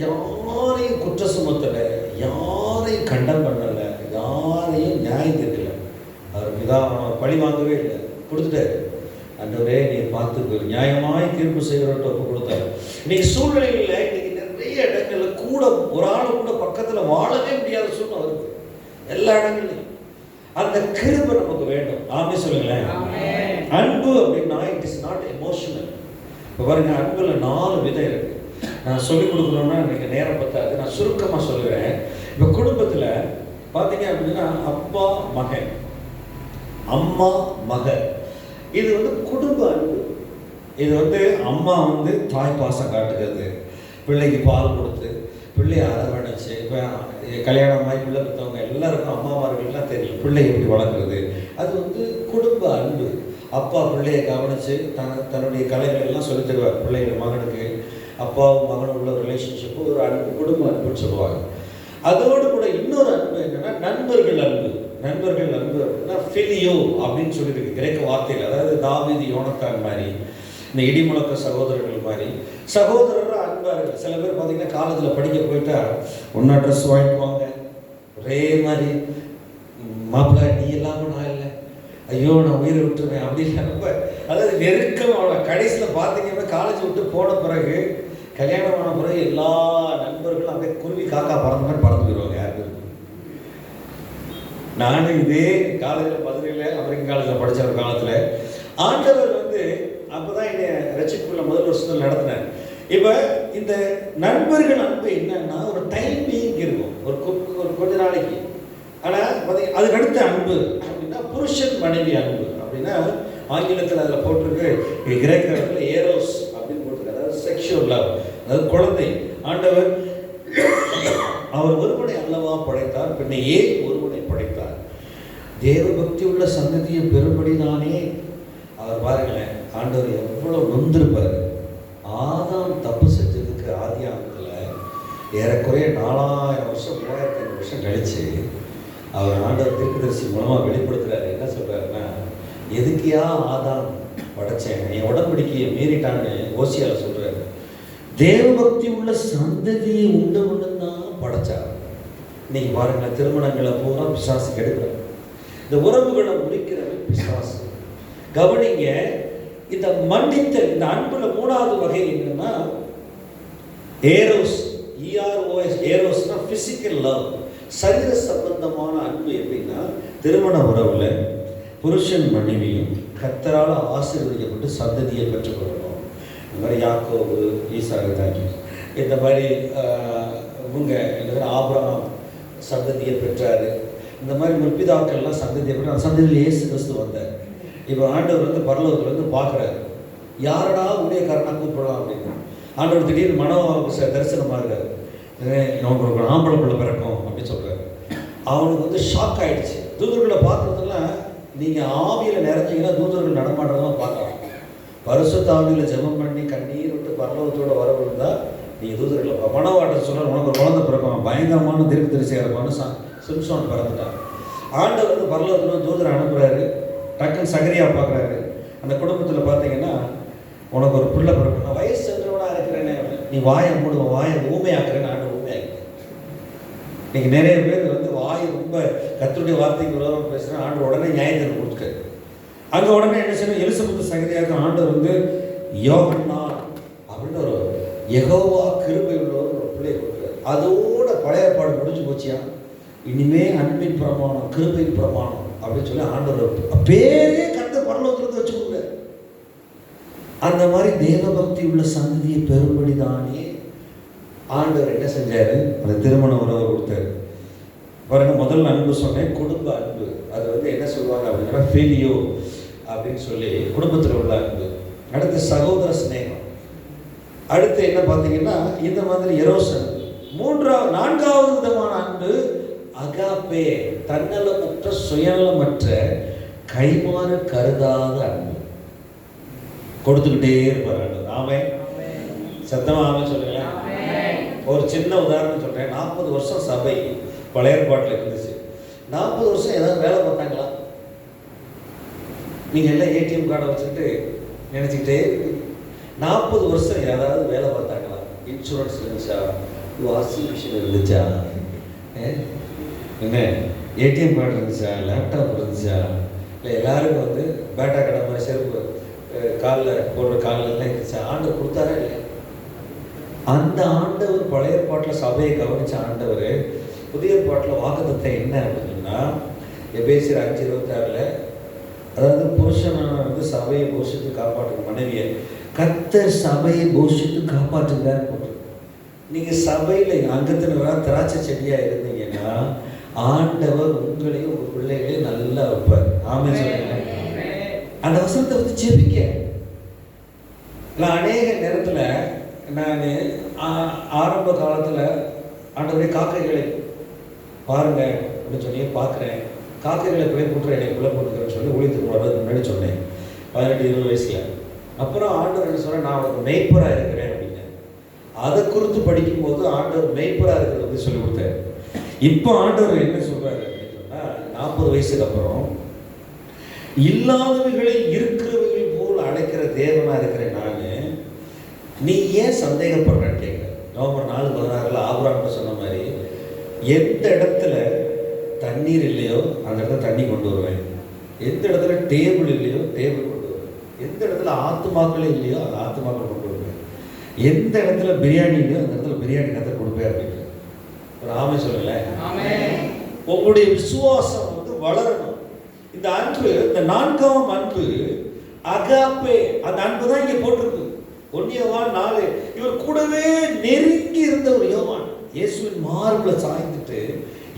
யாரையும் குற்ற சுமத்தலை, யாரையும் கண்டம் பண்ணலை, யாரையும் நியாயம் தீர்க்கலை. அவர் பிதாவானவர் பழி வாங்கவே இல்லை, கொடுத்துட்டாரு. ஆண்டவரே நீ பார்த்து நியாயமாய் தீர்ப்பு செய்கிறவர்கிட்ட ஒப்பு கொடுத்தாரு. இன்னைக்கு சூழ்நிலையில் இன்னைக்கு நிறைய இடங்கள்ல ஒரு ஆள் கூட பக்கத்தில் வாழவே முடியாத சூழ்நிலை வருது எல்லா இடங்கள்லையும். அந்த கிருபை நமக்கு வேண்டும். ஆமே சொல்லுங்களேன். அன்பு அப்படின்னா இட் இஸ் நாட் எமோஷனல். இப்போ பாருங்க, அன்புல 4 விதம் இருக்கு. நான் சொல்லிக் கொடுக்கணும்னா எனக்கு நேரம் பத்தாது, நான் சுருக்கமாக சொல்லுவேன். இப்போ குடும்பத்தில் பார்த்தீங்க அப்படின்னா அப்பா மகன், அம்மா மகன், இது குடும்ப அன்பு. இது அம்மா தாய் பாசம் காட்டுகிறது, பிள்ளைக்கு பால் கொடுத்து பிள்ளையை அரவணைச்சு. இப்போ கல்யாணமாகி பிள்ளை பெற்றவங்க எல்லாருக்கும் அம்மாமார்களுக்கெல்லாம் தெரியும் பிள்ளை எப்படி வளர்க்குறது. அது குடும்ப அன்பு. அப்பா பிள்ளையை கவனித்து தன்னுடைய கலைகள் எல்லாம் சொல்லித் தருவார் பிள்ளைகள். மகனுக்கு அப்பாவும் மகனும் உள்ள ரிலேஷன்ஷிப்பு ஒரு அன்பு, குடும்ப அன்புன்னு சொல்லுவாங்க. அதோடு கூட இன்னொரு அன்பு என்னென்னா நண்பர்கள் அன்பு. நண்பர்கள் அன்பு அப்படின்னா ஃபிலியோ அப்படின்னு சொல்லியிருக்கு கிரேக்க வார்த்தையில். அதாவது தாவீது யோனத்தான் மாதிரி, இந்த இடிமுழக்க சகோதரர்கள் மாதிரி சகோதரராக அன்பார்கள். சில பேர் பார்த்தீங்கன்னா காலேஜில் படிக்க போயிட்டா ஒன்றா ட்ரெஸ் வாங்கிக்குவாங்க, ஒரே மாதிரி. மாப்பிள்ளை நீ இல்லாமல் நான் இல்லை, ஐயோ நான் உயிரை விட்டுருவேன் அப்படின்னு ரொம்ப, அதாவது நெருக்கமாக. கடைசியில் பார்த்தீங்கன்னா காலேஜ் விட்டு போன பிறகு, கல்யாணம் ஆன பிறகு எல்லா நண்பர்களும் அப்படியே குருவி காக்கா பறந்த மாதிரி பறந்து போயிடுவாங்க. யாருக்கு நானும் இதே காலேஜில் மதுரையில் அமெரிக்கன் காலேஜில் படித்த ஒரு காலத்தில் ஆண்டவர் அப்போ தான் என்னை ரட்சிப்புள்ள முதல் வருஷத்தில் நடத்தினார். இப்போ இந்த நண்பர்கள் அன்பு என்னன்னா ஒரு டைமிங் இருக்கும், ஒரு கொஞ்ச நாளைக்கு. ஆனால் அதுக்கு அடுத்த அன்பு அப்படின்னா புருஷன் மனைவி அன்பு அப்படின்னா ஆங்கிலத்தில் அதில் போட்டிருக்கு, கிரேக்கத்தில் ஏரோஸ் அப்படின்னு போட்டிருக்கு. அதாவது செக்ஷுவல் லவ், அதாவது குழந்தை. ஆண்டவர் அவர் ஒருவனை அல்லவா படைத்தார், பின்ன ஏன் ஒருவனை படைத்தார்? தேவ பக்தி உள்ள சந்ததியை பெறும்படிதானே. அவர் பாருங்களேன், ஆண்டவர் எவ்வளோ நொந்திருப்பார். ஆதாம் தப்பு செஞ்சதுக்கு ஆதியாகத்தில் ஏறக்குறைய 4000 வருஷம் 3500 வருஷம் கழித்து அவர் ஆண்டவர் தீர்க்கதரிசி மூலமாக வெளிப்படுத்துகிறாரு. என்ன சொல்கிறாருன்னா, எதுக்கியா ஆதாம் படைச்சேன், என் உடன்படிக்கையை மீறிட்டான்னு ஓசியால் சொல்கிறாரு. தேவபக்தி உள்ள சந்ததியை உண்டு தான் படைச்சார். இன்னைக்கு பாருங்கள், திருமணங்களை பூரா பிசாசு கெடுக்கிறார். இந்த உறவுகளை முடிக்கிறவன் பிசாசு. கவனிங்க, இந்த மன்னித்தல், இந்த அன்புல 3வது வகை என்னன்னா ஏரோஸ், EROS. ஏரோஸ்னா பிசிக்கல் லவ், சரீர சம்பந்தமான அன்பு. எப்படின்னா திருமண உறவுல புருஷன் மனைவியும் கர்த்தரால் ஆசீர்வதிக்கப்பட்டு சந்ததியை பெற்றுக்கொள்ளணும். இந்த மாதிரி யாக்கோபு, ஈசாக்கு, இந்த மாதிரி இவங்க ஆபிரகாம் சந்ததியை பெற்றாரு. இந்த மாதிரி முற்பிதாக்கள்லாம் சந்ததியை பெற்று அந்த சந்ததியில் இயேசு கிறிஸ்து வந்தார். இப்போ ஆண்டவர் பரலோகத்தில் பார்க்குறாரு, யாரடா ஊழியக்காரனாக கூப்பிடலாம் அப்படின்னு. ஆண்டவர் திடீர்னு மனோவாவுக்கு தரிசனமாகிறாரு, நமக்கு ஒரு ஆம்பளை பிள்ளை பிறக்கும் அப்படின்னு சொல்கிறாரு. அவனுக்கு ஷாக் ஆகிடுச்சு. தூதர்களை பார்க்குறதெல்லாம் நீங்கள் ஆவியில் நிறைஞ்சிங்கன்னா தூதர்கள் நடமாடுறதெல்லாம் பார்க்கலாம். பரிசுத்த ஆவியில் ஜெபம் பண்ணி கண்ணீர் விட்டு பரலோகத்தோட வரவிருந்தால் நீங்கள் தூதர்களை மனவாட்ட சொல்கிற உனக்கு ஒரு குழந்தை பிறக்கும், பயங்கரமான தீர்க்கதரிசியாக இருப்பான்னு சிம்சோன் பிறந்துட்டான். ஆண்டவர் பரலோகத்தில் தூதரை அனுப்புகிறாரு. டக்குன்னு சகரியா பார்க்குறாரு. அந்த குடும்பத்தில் பார்த்தீங்கன்னா உனக்கு ஒரு பிள்ளை பிறக்கும், நான் வயசு சென்றவனாக இருக்கிறேன்னு, நீ வாயை மூடுவ, வாயை ஊமையாக்குறேன்னு ஆண்டு ஊமையாக்கு. இன்னைக்கு நிறைய பேர் வாய் ரொம்ப கர்த்தருடைய வார்த்தைக்கு விரோதமாக பேசுகிறேன். ஆண்டு உடனே நியாயத்தீர்ப்பு கொடுத்துருக்காரு. அங்கே உடனே என்ன செய்யணும், எலிசபெத் சகரியாவுக்கு ஆண்டவர் யோகன்னான் அப்படின்னு ஒரு யெகோவா கிருபை உள்ளவர் ஒரு பிள்ளையை கொடுக்குறாரு. அதோட பழைய பாடு முடிஞ்சு போச்சியா, இனிமே அன்பின் பிரமாணம், கிருபையின் பிரமாணம் அப்படின்னு சொல்லி ஆண்டவர் பேரே கட்ட பரலோகத்திலிருந்து வச்சு கொடுங்க. அந்த மாதிரி தேவபக்தி உள்ள சந்ததியை பெறும்படிதானே ஆண்டவர் என்ன செஞ்சாரு, அந்த திருமண உறவை கொடுத்தாரு. பாருங்க, முதல்ல அன்பு சொன்னேன், குடும்ப அன்பு. அது என்ன சொல்லுவாங்க அப்படின்னா ஃபீலியோ அப்படின்னு சொல்லி குடும்பத்தில் உள்ள அன்பு. அடுத்து சகோதர ஸ்நேகம். அடுத்து என்ன பார்த்தீங்கன்னா இந்த மாதிரி எரோஸ் அன்பு. 4வது விதமான அன்பு அகாப்பே, தன்னலமற்ற சுயநலமற்ற கைமாறு கருதாத அன்பு. கொடுத்துக்கிட்டே இருப்பார் ஆண்டவர். ஆமே, சத்தமா ஆமே சொல்லுங்க. ஒரு சின்ன உதாரணம் சொல்றேன். 40 வருஷம் சபை பழைய ஏற்பாட்டில் இருந்துச்சு. 40 வருஷம் ஏதாவது வேலை பார்த்தாங்களா? நீங்க எல்லாம் ஏடிஎம் கார்டை வச்சுக்கிட்டு நினைச்சுக்கிட்டே 40 வருஷம் ஏதாவது வேலை பார்த்தாங்களா? இன்சூரன்ஸ் இருந்துச்சா, வாஷிங் மிஷின் இருந்துச்சா, என்ன ஏடிஎம் கார்டு இருந்துச்சா, லேப்டாப் இருந்துச்சா, இல்லை எல்லாருக்கும் பேட்டா கடை மாதிரி செருப்பு காலில் போடுற காலில் எல்லாம் இருந்துச்சா? ஆண்டு கொடுத்தாரா இல்லையா? அந்த ஆண்டவர் பழைய ஏற்பாட்டில் சபையை கவனிச்ச ஆண்டவர் புதிய ஏற்பாட்டில் வாக்குத்தத்தம் என்ன அப்படின்னா எபேசியர் 5:26 அதாவது புருஷனான வந்து சபையை போஷித்து காப்பாற்றுங்க, மனைவியை கர்த்தர் சபையை போஷித்து காப்பாற்றுங்க போட்டு. நீங்கள் சபையில் அங்கத்தினராக திராட்சை செடியாக இருந்தீங்கன்னா ஆண்டவர் உங்களையும் உங்கள் பிள்ளைகளையும் நல்லா வைப்பார். ஆமென் சொல்லுங்க. அந்த வசனத்தை வந்து ஜெபிக்க இல்லை. அநேக நேரத்தில் நான் ஆரம்ப காலத்தில் ஆண்டவரே காக்கைகளை பாருங்க அப்படின்னு சொல்லி பார்க்குறேன், காக்கைகளை பிள்ளை போட்டுற என்னை பிள்ளை போட்டுக்கிறேன்னு சொல்லி ஊழியத்துக்கு வர்றதுக்கு முன்னாடி சொன்னேன் 18-20 வயசில். அப்புறம் ஆண்டவர் என்ன சொல்கிறேன், நான் அவனுக்கு மெய்ப்பராக இருக்கிறேன் அப்படின்னு. அதை குறித்து படிக்கும்போது ஆண்டவர் மெய்ப்பராக இருக்கிறத வந்து சொல்லி கொடுத்தாரு. இப்போ ஆண்டவர் என்ன சொல்கிறாரு அப்படின்னு சொன்னால் 40 வயசுக்கு அப்புறம் இல்லாதவைகளை இருக்கிறவைகள் போல் அழைக்கிற தேவனாக இருக்கிறேன் நான், நீ ஏன் சந்தேகப்படுறேன்னு கேட்குறேன். நவம்பர் 4:16 ஆபிரகாம் சொன்ன மாதிரி எந்த இடத்துல தண்ணீர் இல்லையோ அந்த இடத்துல தண்ணி கொண்டு வருவேன், எந்த இடத்துல டேபிள் இல்லையோ டேபிள் கொண்டு வருவேன், எந்த இடத்துல ஆத்துமாக்களே இல்லையோ அந்த ஆத்துமாக்கள் கொண்டு வருவேன், எந்த இடத்துல பிரியாணி இல்லையோ அந்த இடத்துல பிரியாணி கற்று கொடுப்பேன் அப்படின்னு ஒரு ஆமை சொல்லலை. உங்களுடைய விசுவாசம் வந்து வளரணும். இந்த அன்பு, இந்த 4ஆம் அன்பு அகாப்பே, அந்த அன்பு தான் இங்கே போட்டிருக்கு. 1 யோவான் 4. இவர் கூடவே நெருங்கி இருந்த ஒரு யோவான் இயேசுவின் மார்பில் சாய்ந்துட்டு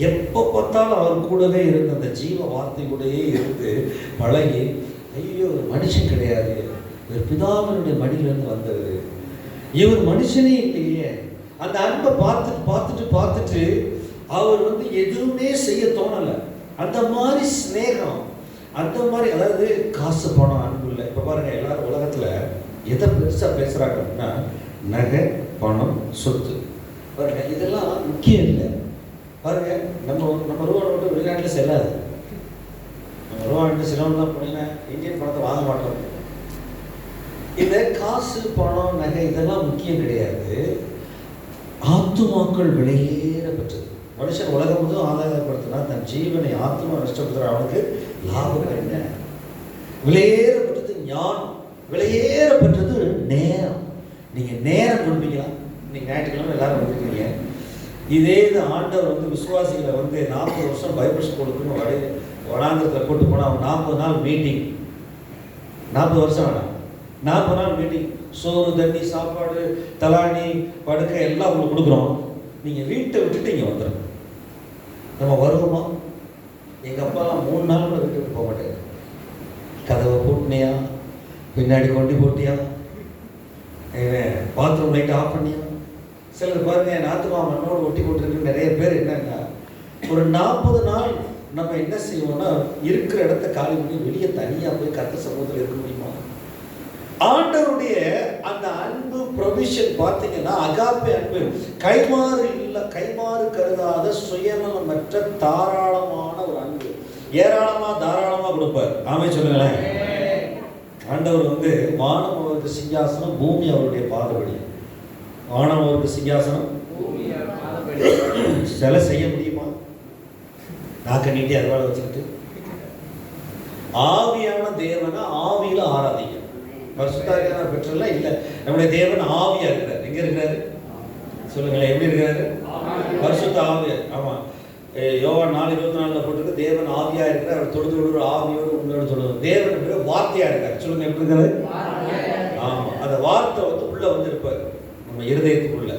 எப்போ பார்த்தாலும் அவர் கூடவே இருந்த அந்த ஜீவ வார்த்தையுடையே இருந்து பழகி, ஐயோ ஒரு மனுஷன் கிடையாது, இவர் பிதாவினுடைய மடியிலிருந்து வந்தவர், இவர் மனுஷனே இல்லையே. அந்த அன்பை பார்த்துட்டு அவர் வந்து எதுவுமே செய்ய தோணலை. அந்த மாதிரி ஸ்நேகம், அந்த மாதிரி, அதாவது காசு பணம் அன்பு இல்லை. இப்போ பாருங்க, எல்லாரும் உலகத்தில் எதை பெருசாக பேசுகிறாங்க அப்படின்னா நகை, பணம், சொத்து. பாருங்க, இதெல்லாம் முக்கியம் இல்லை. பாருங்க, நம்ம ரூபா நோட்டு வெளிநாட்டில் செல்லாது. நம்ம ரூபா நோட்டு செலவுலாம் போனீங்கன்னா இந்தியன் பணத்தை வாங்க மாட்டோம். இந்த காசு, பணம், நகை இதெல்லாம் முக்கியம் கிடையாது. ஆத்துமாக்கள் விலையேற பெற்றது. மனுஷன் உலகம் முழுவதும் ஆதாயப்படுத்தினா தன் ஜீவனை ஆத்மா நஷ்டப்படுத்துகிற அவனுக்கு லாபம் என்ன? விலையேறப்பட்டது ஞானம், விலையேறப்பட்டது நேரம். நீங்கள் நேரம் கொடுப்பீங்களா? நீங்கள் ஞாயிற்றுக்கிழமை எல்லாரும் கொடுப்பீங்க. இதே இது ஆண்டவர் வந்து விசுவாசிகளை வந்து 40 வருஷம் பைபிள் ஸ்கூலுக்குன்னு வடாந்திரத்தில் கூட்டு போனால் அவன் 40 நாள் மீட்டிங், 40 வருஷம் வேணாம், 40 நாள் மீட்டிங், சோறு, தண்ணி, சாப்பாடு, தலாணி, படுக்கை எல்லாம் உங்களுக்கு கொடுக்குறோம். நீங்கள் வீட்டை விட்டுட்டு இங்கே வந்துடும். நம்ம வருவோமா? எங்கள் அப்பாலாம் 3 நாள் கூட வீட்டை விட்டு போக மாட்டேங்க. கதவை பூட்டினியா, பின்னாடி கொண்டு போட்டியா, பாத்ரூம் லைட் ஆஃப் பண்ணியா. சிலர் பாருங்க, என் ஆத்துமா மண்ணோடு ஒட்டி போட்டுருக்கு. நிறைய பேர் என்னன்னா ஒரு 40 நாள் நம்ம என்ன செய்வோம்னா இருக்கிற இடத்த காலி பண்ணி வெளியே தனியாக போய் கர்த்தர் சமூகத்தில் இருக்க முடியுமா? ஆண்டவருடைய அந்த அன்பு ப்ரொவிஷன் பார்த்தீங்கன்னா அகாப்பே அன்பு, கைமாறு கருதாத சுயநலமற்ற தாராளமான ஒரு அன்பு. ஏராளமா தாராளமா கொடுப்பார். ஆமென் சொல்லுங்களேன். ஆண்டவர் வந்து வானம் அவருக்கு சிங்காசனம், பூமி அவருடைய பாதபடி. வானம் அவருக்கு சிங்காசனம், சிலை செய்ய முடியுமா? நாக்க நீட்டி அறுவாலை வச்சுக்கிட்டு ஆவியான தேவனை ஆவியில ஆராதிக்க. பரிசுத்தாவியான பெற்றெல்லாம் இல்லை. நம்முடைய தேவன் ஆவியா இருக்கிறார். எங்க இருக்கிறாரு சொல்லுங்களேன், எப்படி இருக்கிறாரு? பரிசுத்த ஆவியார். ஆமா, யோவான் 4:24 போட்டிருக்கு, தேவன் ஆவியா இருக்கிறார், அவர் தொடுத்து விடுற ஆவியோடு உங்களோடு சொல்லுவார். தேவன் வார்த்தையா இருக்கார். சொல்லுங்க, எப்படி இருக்கிறாரு? ஆமா, அந்த வார்த்தை வந்து உள்ள வந்து இருப்பார் நம்ம இருதயத்துக்குள்ள.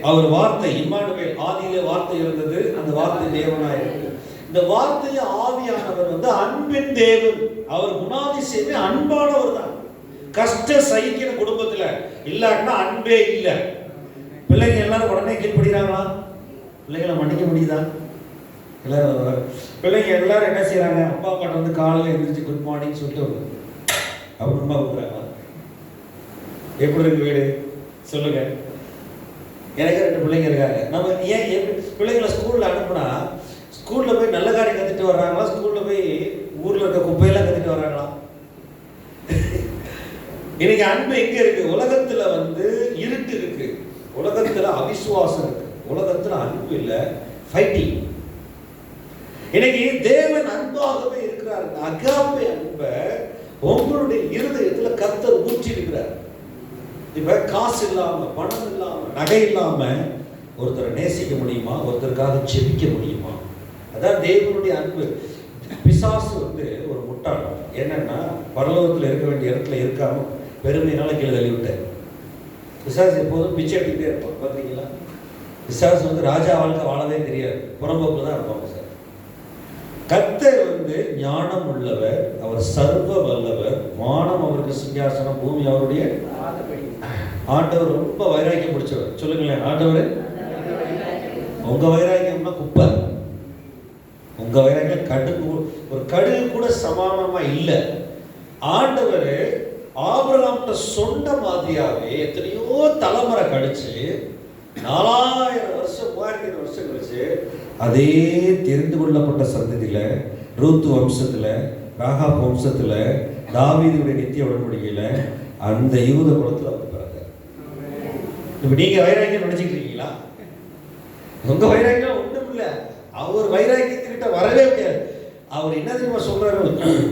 அவர் வார்த்தை இம்மானுவேல், ஆதியிலே வார்த்தை இருந்தது, அந்த வார்த்தை தேவனா இருக்கு. இந்த வார்த்தையை ஆவியானவர் வந்து அன்பின் தேவன். அவர் குணாதிசயமே அன்பானவர் தான். கஷ்ட சகிக்கிற குடும்பத்துல இல்லாட்டினா அன்பே இல்லை. பிள்ளைங்க எல்லாரும் உடனே கீழ்படுகிறாங்களா? பிள்ளைகளை மன்னிக்க முடியுதா? எல்லாரும் பிள்ளைங்க எல்லாரும் என்ன செய்யறாங்க? அப்பா அம்மாட்ட வந்து காலையில் எழுந்திரிச்சு குட் மார்னிங் சொல்லிட்டு அப்புறமா கொடுக்குறாங்க. எப்படி இருக்கு வீடு சொல்லுங்க. எனக்கு 2 பிள்ளைங்க இருக்காங்க. நம்ம ஏன் பிள்ளைங்களை ஸ்கூல்ல அனுப்புனா ஸ்கூல்ல போய் நல்ல காரியம் கத்துட்டு வர்றாங்களா, ஸ்கூல்ல போய் ஊர்ல இருக்க குப்பையெல்லாம் கத்துட்டு வர்றாங்களா? இன்னைக்கு அன்பு எங்க இருக்கு? உலகத்துல வந்து இருட்டு இருக்கு, உலகத்துல அவிசுவாசம் இருக்கு, உலகத்துல அன்பு இல்லை, ஃபைட்டிங். இன்னைக்கு தேவன் அன்பாகவே இருக்கிறார். அகாப்பே அன்பை உங்களுடைய இருதயத்துல கர்த்தர் ஊற்றி இருக்கிறார். இப்ப காசு இல்லாம, பணம் இல்லாம, நகை இல்லாம ஒருத்தரை நேசிக்க முடியுமா? ஒருத்தருக்காக ஜெபிக்க முடியுமா? அதான் தேவனுடைய அன்பு. பிசாசு ஒரு முட்டாள். என்னன்னா பரலோகத்தில் இருக்க வேண்டிய இடத்துல இருக்காம பெருமையினால கீழே தள்ளி விட்டார். பிசாசு எப்போதும் பிச்சை எடுத்துட்டே இருப்பான். பார்த்தீங்களா? பிசாசு ராஜா வாழ்க்கை வாழவே தெரியாது, புறம்போக்கு தான் இருப்பாங்க சார். கர்த்தர் ஞானம் உள்ளவர், அவர் சர்வ வல்லவர், வானம் அவருக்கு சிங்காசனம், பூமி அவருடைய. ஆண்டவர் ரொம்ப வைராக்கியம் பிடிச்சவர். சொல்லுங்களேன், ஆண்டவர். உங்க வைராக்கியம்னா குப்பை. உங்க வைராக்கியம் கடுகு, ஒரு கடுகு கூட சமானமா இல்லை. ஆண்டவர் ஆபிரகாம்கிட்ட சொன்ன மாதிரியாவே எத்தனையோ தலைமுறை கழிச்சு 4000 வருஷம் 3000 வருஷம் கழிச்சு அதே தெரிந்து கொள்ளப்பட்ட சந்ததியில, ரூத் வம்சத்துல, ராகாப் வம்சத்துல, தாவீதுடைய நித்திய உடன்படிக்கையில அந்த யூத குலத்துல அவர் பிறந்தார். இப்ப நீங்க வைராக்கியம் நினைச்சுக்கிறீங்களா? உங்க வைராக்கியம் ஒண்ணும் இல்லை. அவர் வைராக்கியத்துக்கிட்ட வரவே முடியாது. அவர் என்ன தெரியுமா சொல்றாரு?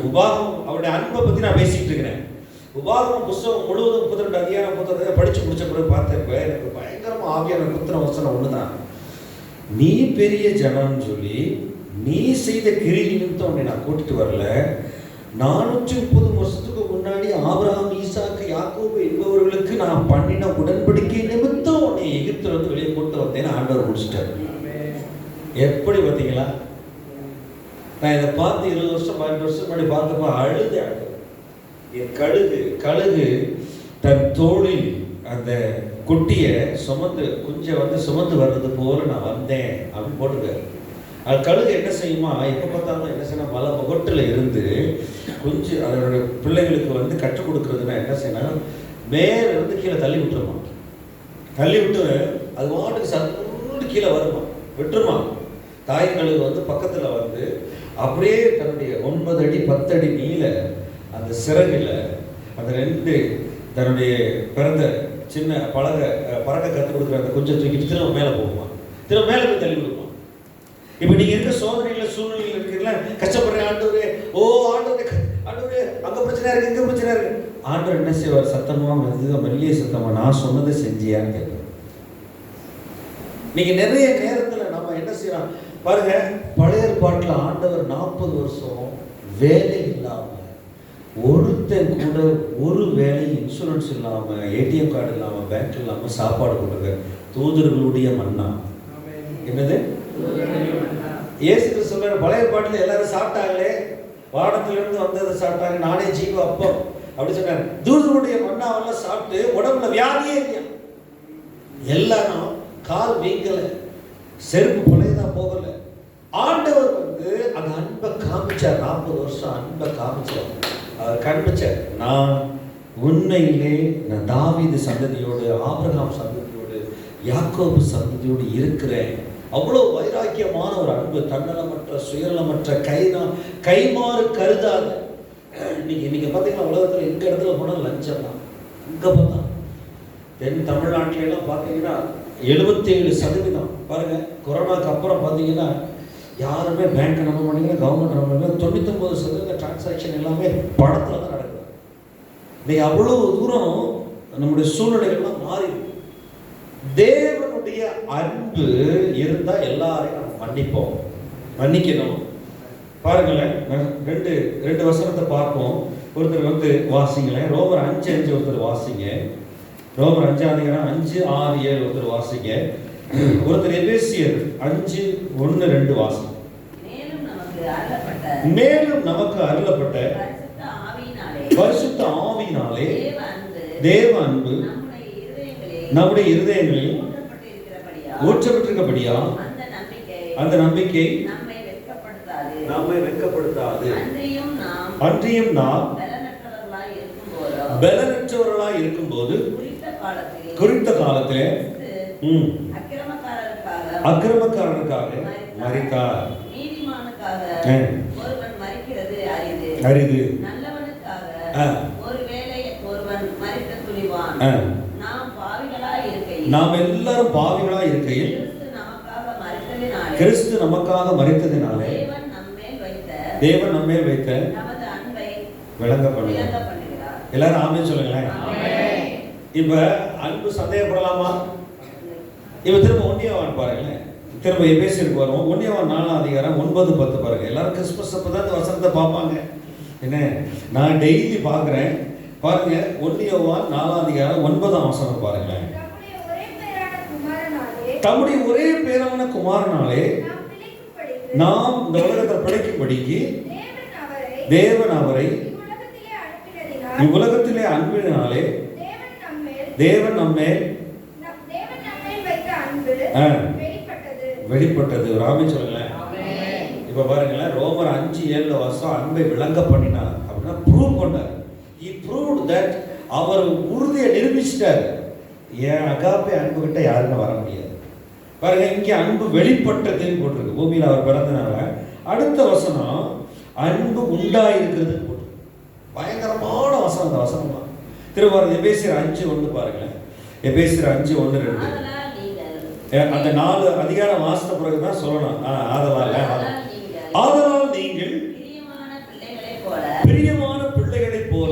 உபாகமம், அவருடைய அன்பை பத்தி நான் பேசிட்டு இருக்கிறேன். உபாகமம் புஸ்தகம் முழுவதும் 32 அதிகாரம் புத்தகத்தை படிச்சு முடிச்ச பிறகு பார்த்தப்ப எனக்கு பயங்கரமா ஆவியான குத்திர வசனம் ஒண்ணுதான். நீ பெரிய ஜனம்னு சொல்லி நீ செய்த கிரி நிமித்தம் உன்னை நான் கூட்டிட்டு வரல. 430 வருஷத்துக்கு முன்னாடி ஆபிரகாம், ஈசாக்கு, யாக்கோபு என்பவர்களுக்கு நான் பண்ணின உடன்படிக்கை நிமித்தம் உன்னை எகிப்துல வெளியே கூட்டு வந்தேன்னு ஆண்டவர் முடிச்சிட்டாரு. எப்படி பார்த்தீங்களா? நான் இதை பார்த்து 20 வருஷம் 12 வருஷம் முன்னாடி பார்த்தப்ப அழுது என் கழுகு தன் தோளில் அந்த குட்டியை சுமந்து குஞ்சை சுமந்து வர்றது போல நான் வந்தேன் அப்படின்னு போட்டிருக்காரு. அது கழுகு என்ன செய்யுமா? எப்போ பார்த்தாலும் என்ன செய்யணும், மலை முகட்டில் இருந்து குஞ்சு அதோட பிள்ளைகளுக்கு கற்றுக் கொடுக்குறதுன்னா என்ன செய்யணும், மேலிருந்து கீழே தள்ளி விட்டுருமா. தள்ளி விட்டு அது வாட்டுக்கு சத்து கீழே வருமா, விட்டுருமா. தாய் கழுகு பக்கத்தில் அப்படியே தன்னுடைய 9 அடி 10 அடி நீள அந்த சிறகுல அந்த 2 தன்னுடைய பிறந்த சின்ன பறக்க கற்றுக் கொடுக்குற அந்த கொஞ்சம் தூக்கிட்டு திரும்ப மேலே போகுமா, திரும்ப மேலே போய் தள்ளி விடுமா. இப்போ நீங்க இருக்க சோதனையில சூழ்நிலையில் இருக்கிறீங்களா, கஷ்டப்படுற ஆண்டவரே, ஓ ஆண்டவரே, ஆண்டவரே அங்க பிரச்சனை இருக்கு, இங்க பிரச்சனை இருக்கு. ஆண்டவர் என்ன செய்வார்? சத்தமா மெல்லிய சத்தமா, நான் சொன்னதை செஞ்சியான்னு கேட்பார். நீங்க நிறைய நேரத்துல நம்ம என்ன செய்யலாம் பாருங்க. பழைய ஏற்பாட்டில் ஆண்டவர் 40 வருஷம் வேலை இல்லாம, ஒருத்தன் கூட ஒரு வேலை, இன்சூரன்ஸ் இல்லாம, ஏடிஎம் கார்டு இல்லாம, பேங்க் இல்லாம சாப்பாடு கொடுங்க. தூதர்களுடைய மன்னா. என்னது? இயேசு சொல்ற பழைய ஏற்பாட்டில் எல்லாரும் சாப்பிட்டாங்களே, வானத்திலிருந்து வந்ததை சாப்பிட்டாங்க, நானே ஜீவ அப்பம் அப்படி சொன்னார். தூதர்களுடைய மன்னாவெல்லாம் சாப்பிட்டு உடம்புல வியாதியே இல்லையா. எல்லாரும் கால் வீங்கல, செருப்பு பழையதான் போகல. ஆண்டவர் அந்த அன்பை காமிச்சார். 40 வருஷம் அன்பை காமிச்சார். அவர் காண்பிச்சார், நான் உண்மையிலே நான் தாவீது சந்ததியோடு, ஆபிரகாம் சந்ததியோடு, யாக்கோபு சந்ததியோடு இருக்கிறேன். அவ்வளோ வைராக்கியமான ஒரு அன்பு, தன்னலமற்ற, சுயநலமற்ற, கைமாறு கருதாத. நீங்க பார்த்தீங்கன்னா உலகத்தில் எங்க இடத்துல போனால் லஞ்சம் தான். அங்கே பார்த்தா தென் தமிழ்நாட்டில எல்லாம் பார்த்தீங்கன்னா 77% பாருங்க. கொரோனாக்கு அப்புறம் பார்த்தீங்கன்னா யாருமே பேங்க் நம்ப மாட்டேங்கிற, கவர்மெண்ட் நம்ப மாட்டேங்கிற. 99% டிரான்சாக்ஷன் எல்லாமே பணத்தில் தான் நடக்குது. இன்னைக்கு அவ்வளோ தூரம் நம்முடைய சூழ்நிலைகள்லாம் மாறி. தேவனுடைய அன்பு இருந்தால் எல்லாரையும் நம்ம மன்னிப்போம், மன்னிக்கணும். பாருங்களேன், ரெண்டு வசனத்தை பார்ப்போம். ஒருத்தர் வாசிங்களேன். ரோமர் 5:5 ஒருத்தர் வாசிங்க. ரோமர் 5:5-6-7 ஒருத்தர் வாசிங்க. ஒருத்தர் எபேசியர் 5:1-2 வாசிங்க. மேலும் நமக்கு அருளப்பட்ட பரிசுத்த ஆவியினாலே தேவ அன்பு நம்முடைய இருதயங்களில் ஊற்றப்பட்டிருக்கிறபடியா அந்த நம்பிக்கை நம்மை வெட்கப்படுத்தாது. அன்றியும் நாம் பலனற்றவர்களாய் இருக்கும்போது குறித்த காலத்திலே அக்கிரமக்காரனுக்காக மரித்தார். அரிது. நாம் எல்லாரும் பாவிகளாய் இருக்கையில் கிறிஸ்து நமக்காக மரித்ததினாலே தேவன் நம்மேல் வைத்த விளங்க பண்ணுகிறார். எல்லாரும் ஆமென் சொல்லுங்களேன். இப்ப அன்பு சந்தேகப்படலாமா? இப்ப திரும்ப 1 யோவான் பாருங்களேன், திரும்ப எபேசியருக்கு வருவோம். 1 யோவான் 4ஆம் அதிகாரம் 9, 10 பாருங்க. எல்லாரும் கிறிஸ்துமஸ் அப்பதான் இந்த வசனத்தை பார்ப்பாங்க. என்ன, நான் டெய்லி பார்க்குறேன் பாருங்க. 1 யோவான் 4ஆம் அதிகாரம் 9ஆம் வசனம் பாருங்களேன். தம்முடைய ஒரே பேரான குமாரனாலே நாம் இந்த உலகத்தை பிழைக்கும்படிக்கு தேவன் அவரை இவ்வுலகத்திலே அன்பினாலே தேவன் நம்மேல் வெளிப்பட்டது. ராமே சொல்லுங்களேன். இப்ப பாருங்களேன், ரோமர் 5:7 வருஷம் அன்பை விளங்க பண்ணினார் அப்படின்னா ப்ரூவ் பண்ணார். He proved that அவர் உறுதியை நிரூபிச்சிட்டார். ஏன் அகாப்பே அன்பு கிட்ட யாருன்னு வர முடியாது. பாருங்க, இங்க அன்பு வெளிப்பட்டதுன்னு போட்டிருக்கு. பூமியில் அவர் பிறந்தனால. அடுத்த வசனம் அன்பு உண்டாயிருக்கிறது போட்டு பயங்கரமான வசனம். அந்த வசனம் தான் திரும்ப எபேசியர் 5:1 பாருங்களேன். எபேசியர் 5:1-2 அந்த 4 அதிகாரம் வாசித்த பிறகுதான் சொல்லணும். ஆதலால் நீங்கள் பிரியமான பிள்ளைகளைப் போல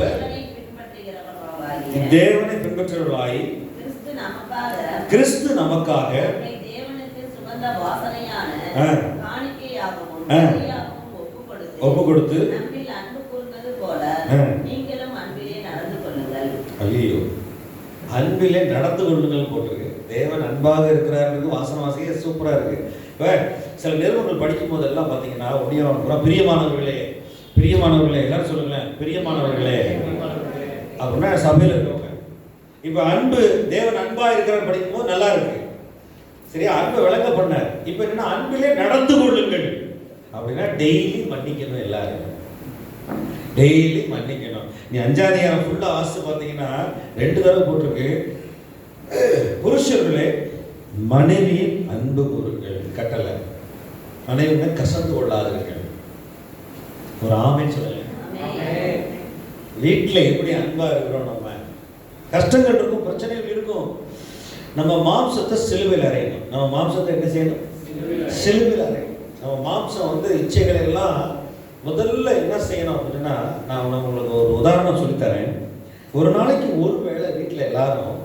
தேவனை பின்பற்றுவர்களாய் கிறிஸ்து நமக்காக ஒப்பு கொடுத்து ஐயோ அன்பிலே நடந்து கொள்ளுங்கள் போட்டிருக்கு. தேவன் அன்பாக இருக்கிறாருக்கு. வாசன வாசிக்க சூப்பரா இருக்கு. இப்போ சில நிறுவனங்கள் படிக்கும் போதெல்லாம் பார்த்தீங்கன்னா பிரியமானவர்களே பிரியமானவர்களே எல்லாரும் சொல்லுங்களேன், பிரியமானவர்களே அப்படின்னா சபையில் இருக்கவங்க. இப்போ அன்பு தேவன் அன்பா இருக்கிறார் படிக்கும் போது நல்லா இருக்கு. சரியா, அன்பை விளங்க பண்ணார். இப்போ என்னன்னா அன்பிலே நடந்து கொள்ளுங்கள் அப்படின்னா டெய்லி மன்னிக்கணும். எல்லாரும் டெய்லி மன்னிக்கணும். நீ 5ஆம் அதிகாரம் ஃபுல்லா வாசித்து பார்த்தீங்கன்னா 2 தடவை போட்டிருக்கு. புருஷர்களே மனைவியின் அன்பு கூறுங்கள் கட்டளை. மனைவியை கசந்து கொள்ளாதீர்கள். ஒரு ஆமென் சொல்லுங்க. வீட்டில் எப்படி அன்பா இருக்கிறோம், நம்ம கஷ்டங்கள் இருக்கும், பிரச்சனைகள் இருக்கும். நம்ம மாம்சத்தை சிலுவையில் அறையணும். நம்ம மாம்சத்தை என்ன செய்யணும்? சிலுவையில் அறையணும். நம்ம மாம்சம் இச்சைகளை எல்லாம் முதல்ல என்ன செய்யணும் அப்படின்னா, நான் உங்களுக்கு ஒரு உதாரணம் சொல்லித்தரேன். ஒரு நாளைக்கு ஒரு வேளை வீட்டில் எல்லாரும்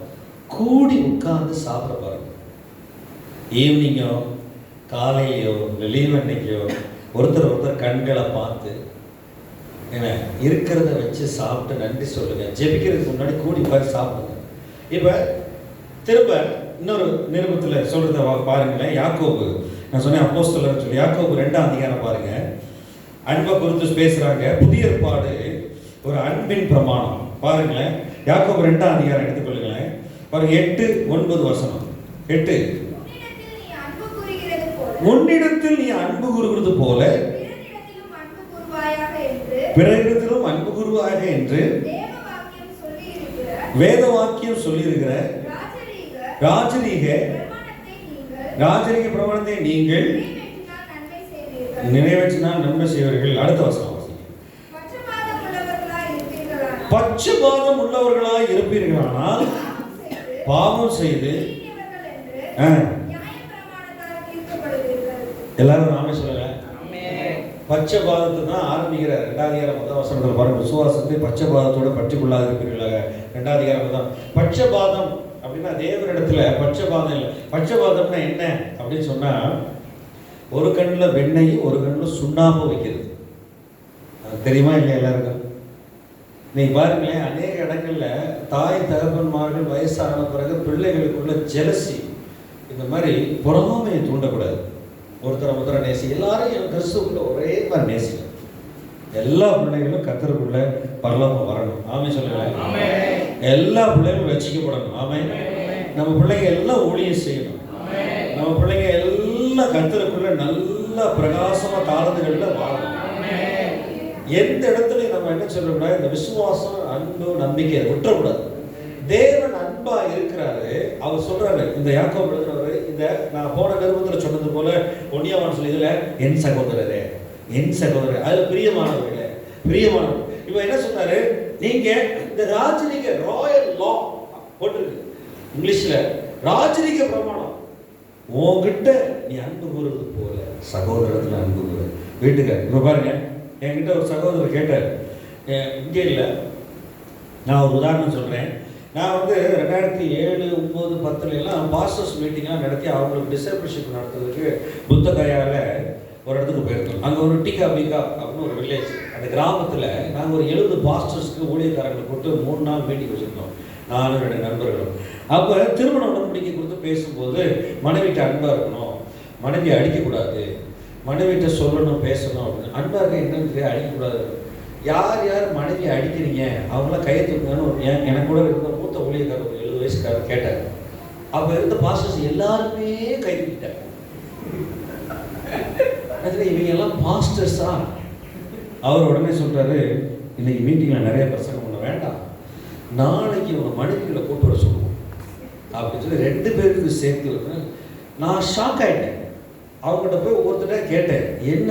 கூடி உட்கார்ந்து சாப்பிட பாருங்க. ஈவினிங்கோ காலையிலையோ இல்லை லீவ் அன்னைக்கோ ஒருத்தர் கண்களை பார்த்து என்ன இருக்கிறத வச்சு சாப்பிட்டு நன்றி சொல்லுங்க. ஜெபிக்கிறதுக்கு முன்னாடி கூடி உட்காந்து சாப்பிடுங்க. இப்போ திரும்ப இன்னொரு நிருபத்தில் சொல்றத பாருங்களேன். யாக்கோபு, நான் சொன்னேன் அப்போஸ்தலர்னு சொல்லி, யாக்கோபு 2ஆம் அதிகாரம் பாருங்க. அன்பை குறித்து பேசுறாங்க. புதிய ஏற்பாடு ஒரு அன்பின் பிரமாணம் பாருங்களேன். யாக்கோபு 2ஆம் அதிகாரம் எடுத்துக்கொள்ளுங்களேன். பாருங்க 8-9 வசனம். 8 உன்னிடத்தில் நீ அன்பு கூறுகிறது போல பிறரிடத்திலும் அன்பு கூறுவாயாக என்று வேத வாக்கியம் சொல்லியிருக்கிற ராஜரீக பிரமாணத்தை நீங்கள் நிறைவேற்றினால் நன்மை செய்வீர்கள். அடுத்த வசனம் பட்சபாதம் உள்ளவர்களாய் இருப்பீர்களானால் பாவம் செய்து எல்லாரும் நாமே சொல்லுங்க. பட்சபாதத்தை தான் ஆரம்பிக்கிறார். 2ஆம் அதிகாரம் 1ஆம் வசனத்தில் பாருங்க. விசுவாசத்தை பட்சபாதத்தோட பற்றி கொள்ளாது இருப்பீர்களாக. 2ஆம் அதிகாரம் தான். பட்சபாதம் அப்படின்னா தேவனிடத்துல பட்சபாதம் இல்லை. பட்சபாதம்னா என்ன அப்படின்னு சொன்னா, ஒரு கண்ணில் வெண்ணெய் ஒரு கண்ணில் சுண்ணாம்பு வைக்கிறது. அது தெரியுமா இல்லையா எல்லாருக்கும்? நீங்க பாருங்களேன், அநேக இடங்கள்ல தாய் தகப்பன்மார்கள் வயசான பிறகு பிள்ளைகளுக்குள்ள ஜெலசி, இந்த மாதிரி பொறாமையை தூண்டக்கூடாது. ஒருத்தரை நேசி. எல்லாரும் கிறிஸ்துக்குள்ள ஒரே மாதிரி நேசிக்கணும். எல்லா பிள்ளைகளும் கர்த்தருக்குள்ள பரலோகம் வரணும். ஆமே சொல்லுங்க. எல்லா பிள்ளைகளும் ரட்சிக்கப்படணும். ஆமே. நம்ம பிள்ளைங்க எல்லாம் ஊழியம் செய்யணும். நம்ம பிள்ளைங்க எல்லாம் கர்த்தருக்குள்ள நல்ல பிரகாசமா தாழ்ந்துகள்ல வாழணும். எந்த இடத்துலையும் நம்ம என்ன சொல்லக்கூடாது, இந்த விசுவாசம் அன்பு நம்பிக்கை விட்டுறக்கூடாது. தேவன் அன்பா இருக்கிறாரு. அவர் சொல்றாரு, இந்த யாக்கோபு எழுதுறவரு, இந்த நான் போன நிருபத்தில் சொன்னது போல 1 யோவான் சொல்லி இதுல என் சகோதரரே, என் சகோதரர், அதுல பிரியமானவர்களே, பிரியமானவர். இவன் என்ன சொன்னாரு, நீங்க இந்த ராஜரீக ராயல் லா போட்டிருக்கு இங்கிலீஷ்ல, ராஜரீக பிரமாணம், உன்கிட்ட நீ அன்பு கூறுறது போல சகோதரத்துல அன்பு கூறு. வீட்டுக்கு இப்ப பாருங்க, என்கிட்ட ஒரு சகோதரர் கேட்டார், இங்கே இல்லை, நான் ஒரு உதாரணம் சொல்றேன். நான் வந்து 2007, 9, 10 எல்லாம் பாஸ்டர்ஸ் மீட்டிங்லாம் நடத்தி அவங்களுக்கு டிசைபிள்ஷிப் நடத்துறதுக்கு புத்தகயாவில் ஒரு இடத்துக்கு போயிருந்தோம். அங்கே ஒரு டீகா பீகா அப்படின்னு ஒரு வில்லேஜ், அந்த கிராமத்தில் நாங்கள் ஒரு 70 பாஸ்டர்ஸ்க்கு ஊழியக்காரங்களை போட்டு 3 நாள் மீட்டிங் வச்சுருந்தோம், நானும் 2 நண்பர்களும். அப்போ திருமண உடன்படிக்கை கொடுத்து பேசும்போது மனைவிட்ட அன்பாக இருக்கணும், மனைவியை அடிக்கக்கூடாது, மனைவிட்ட சொல்லணும் பேசணும் அப்படின்னு. அன்பாக இருக்க என்னன்னு தெரியாது, அடிக்கக்கூடாது. யார் யார் மனைவியை அடிக்கிறீங்க அவங்களாம் கையை தூக்குங்கன்னு எனக்கு கூட இருந்த மூத்த ஊழியக்காரர் ஒரு 70 வயசுக்காரர் கேட்டார். அப்போ இருந்த பாஸ்டர்ஸ் எல்லாருமே கை தூக்கிட்டாங்க. இவங்க எல்லாம் பாஸ்டர்ஸா? அவர் உடனே சொல்றாரு, இன்னைக்கு மீட்டிங்கில் நிறைய பிரசங்கம் பண்ண வேண்டாம், நாளைக்கு உங்க மனைவிகளை கூட்டு வர சொல்லுவோம் அப்படின்னு சொல்லி 2 பேருக்கு சேர்த்து வந்து நான் ஷாக் ஆகிட்டேன். அவங்ககிட்ட போய் ஒவ்வொருத்தர கேட்டேன், என்ன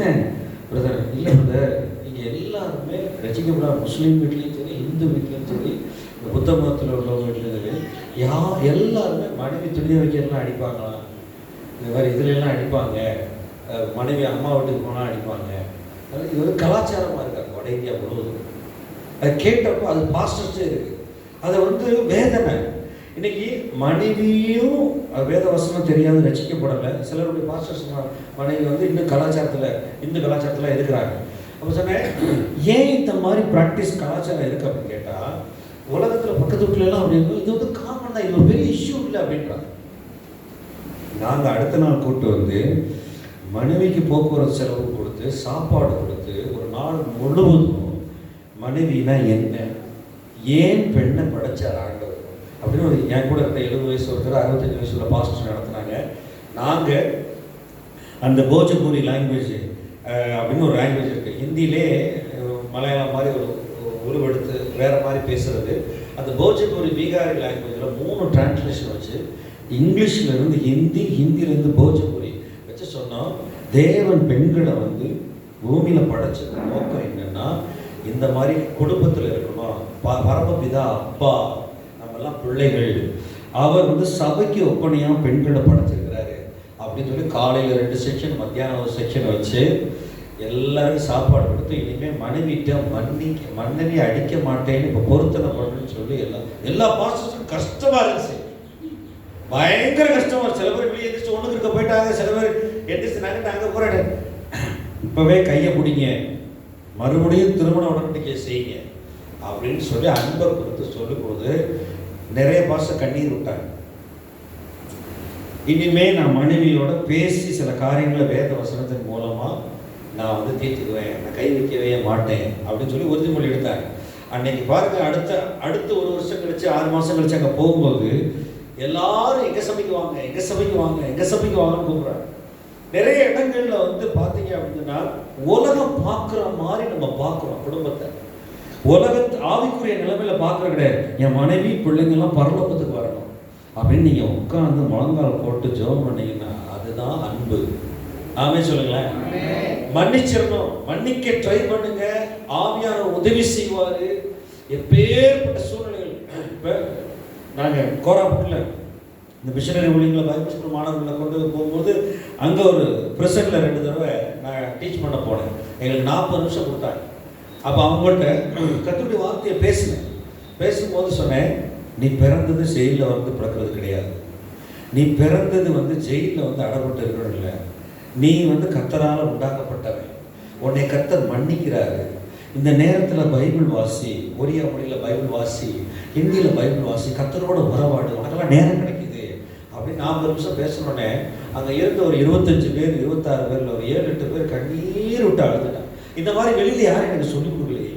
பிரதர்? இல்லை பிரதர், இங்கே எல்லாருமே ரசிக்கப்படாத முஸ்லீம் வீட்லேயும் சரி, இந்து வீட்லேயும் சரி, இந்த புத்த மதத்தில் உள்ளவங்க வீட்லேயும் சரி, எல்லாருமே மனைவி துணி வைக்கிறதுலாம் அடிப்பாங்களாம், இந்த மாதிரி இதுலாம் அடிப்பாங்க, மனைவி அம்மா வீட்டுக்கு போனால் அடிப்பாங்க. இது ஒரு கலாச்சாரமாக இருக்காங்க வட இந்தியா முழுவதும். அது கேட்டப்போ அது பாஸ்டர்ஸே இருக்குது. அதை வந்து வேதனை. இன்னைக்கு மனைவியும் வேத வசனம் தெரியாது, ரசிக்கப்படலை. சிலருடைய பாஸ்டர்ஸ் மனைவி வந்து இன்னும் இந்து கலாச்சாரத்தில் இருக்கிறாங்க. அப்போ சொன்னேன், ஏன் இந்த மாதிரி ப்ராக்டிஸ் கலாச்சாரம் இருக்குது அப்படின்னு கேட்டால், உலகத்தில் பக்கத்து வீட்டுலலாம் அப்படி இருக்கும், இது வந்து காமன் தான், இது ஒரு பெரிய இஷ்யூ இல்லை அப்படின்றாங்க. நாங்கள் அடுத்த நாள் கூப்பிட்டு வந்து மனைவிக்கு போக்குவரத்து செலவு கொடுத்து, சாப்பாடு கொடுத்து, ஒரு நாள் முழுவதும் மனைவினா என்ன, ஏன் பெண்ணை படைச்சார் ஆண்டவர் அப்படின்னு ஒரு என் கூட இருந்த 70 வயசு ஒருத்தர் 65 வயசு உள்ள பாஸ்டர் நடத்துனாங்க. நாங்கள் அந்த போஜபூரி லாங்குவேஜ் அப்படின்னு ஒரு லாங்குவேஜ் இருக்குது, ஹிந்தியிலே மலையாளம் மாதிரி ஒரு உருவெடுத்து வேறு மாதிரி பேசுகிறது. அந்த போஜபூரி பீகாரி லாங்குவேஜில் 3 டிரான்ஸ்லேஷன் வச்சு, இங்கிலீஷ்லேருந்து ஹிந்தி, ஹிந்தியிலேருந்து போஜபூரி வச்சு சொன்னோம். தேவன் பெண்களை வந்து பூமியில் படைச்சது நோக்கம் என்னென்னா, இந்த மாதிரி குடும்பத்தில் இருக்கணும், பரமபிதா அப்பா, நம்மெல்லாம் பிள்ளைகள், அவர் வந்து சபைக்கு ஒப்பனையாக பெண்களை படைச்சிருக்கிறாரு அப்படின்னு சொல்லி காலையில் 2 செக்ஷன், மத்தியானம் ஒரு செக்ஷன் வச்சு எல்லாரும் சாப்பாடு கொடுத்து, இனிமேல் மனைவிட்ட மனைவி அடிக்க மாட்டேன்னு இப்போ பொருத்தனை பண்ணுன்னு சொல்லி எல்லா பாஸ்டர்ஸும் கஷ்டமாக இருந்துச்சு, பயங்கர கஷ்டமாக. சில பேர் வெளியே எந்திரிச்சு ஒன்றுக்கு இருக்க போயிட்டாங்க, சில பேர் எந்திரிச்சு நாங்கள் போராட்டேன், இப்போவே கையை பிடிங்க, மறுபடியும் திருமண உடன்படிக்கை செய்யுங்க அப்படின்னு சொல்லி அன்பை கொடுத்து சொல்லும் போது நிறைய பாஸ்டர் கண்ணீர் விட்டாங்க. இனிமே நான் மனைவியோட பேசி சில காரியங்களை வேத வசனத்தின் மூலமா நான் வந்து தீர்த்துக்குவேன், நான் கை வைக்கவே மாட்டேன் அப்படின்னு சொல்லி உறுதிமொழி எடுத்தாங்க. அன்னைக்கு பாருங்க, அடுத்த 1 வருஷம் கழிச்சு 6 மாசம் கழிச்சு அங்கே போகும்போது எல்லாரும் எங்க சபைக்கு வாங்க, எங்க சபைக்கு வாங்க, எங்க சபைக்கு வாங்கன்னு கூப்பிடுறாங்க. நிறைய இடங்கள்ல வந்து பார்த்தீங்க அப்படின்னா உலகம் பார்க்குற மாதிரி நம்ம பார்க்குறோம் குடும்பத்தை. உலகத்து ஆவிக்குரிய நிலைமையில பார்க்குற கிடையாது. என் மனைவி பிள்ளைங்கள்லாம் பரலோகத்துக்கு வரணும் அப்படின்னு நீங்கள் உட்காந்து முழங்கால் போட்டு ஜெபம் பண்ணீங்கன்னா அதுதான் அன்பு. ஆமே சொல்லுங்களேன். மன்னிச்சிடணும், மன்னிக்க ட்ரை பண்ணுங்க, ஆவியான உதவி செய்வாரு. எப்பேற்பட்ட சூழ்நிலைகள். இப்போ நாங்கள் கோராப்புட்டில் இந்த மிஷனரி ஊழியர்களை பைபிள் ஸ்கூல் மாணவர்களை கொண்டு போகும்போது அங்கே ஒரு ப்ரெசென்ட்டில் 2 தடவை நான் டீச் பண்ண போனேன். எங்களுக்கு 40 நிமிஷம் கொடுத்தாங்க. அப்போ அவங்கள்ட்ட கர்த்தருடைய வார்த்தையை பேசும்போது சொன்னேன், நீ பிறந்தது ஜெயிலில் வந்து பிறக்கிறது கிடையாது, நீ பிறந்தது வந்து ஜெயிலில் வந்து அடப்பட்டு இருக்கணும் இல்லை, நீ வந்து கர்த்தரால் உண்டாக்கப்பட்டவன், உன்னை கர்த்தர் மன்னிக்கிறாரு. இந்த நேரத்தில் பைபிள் வாசி, ஒரியா மொழியில் பைபிள் வாசி, ஹிந்தியில் பைபிள் வாசி, கர்த்தரோட உறவாடு, உனக்கெல்லாம் நேரம் கிடைக்குது அப்படின்னு 40 நிமிஷம் பேசணுன்னே அங்கே இருந்த ஒரு 25 பேர் 26 பேரில் ஒரு 7-8 பேர் கண்ணீர் விட்டு அழுதுட்டான். இந்த மாதிரி வெளியில் யாரும் எனக்கு சொல்லிக் கொடுக்கலையே,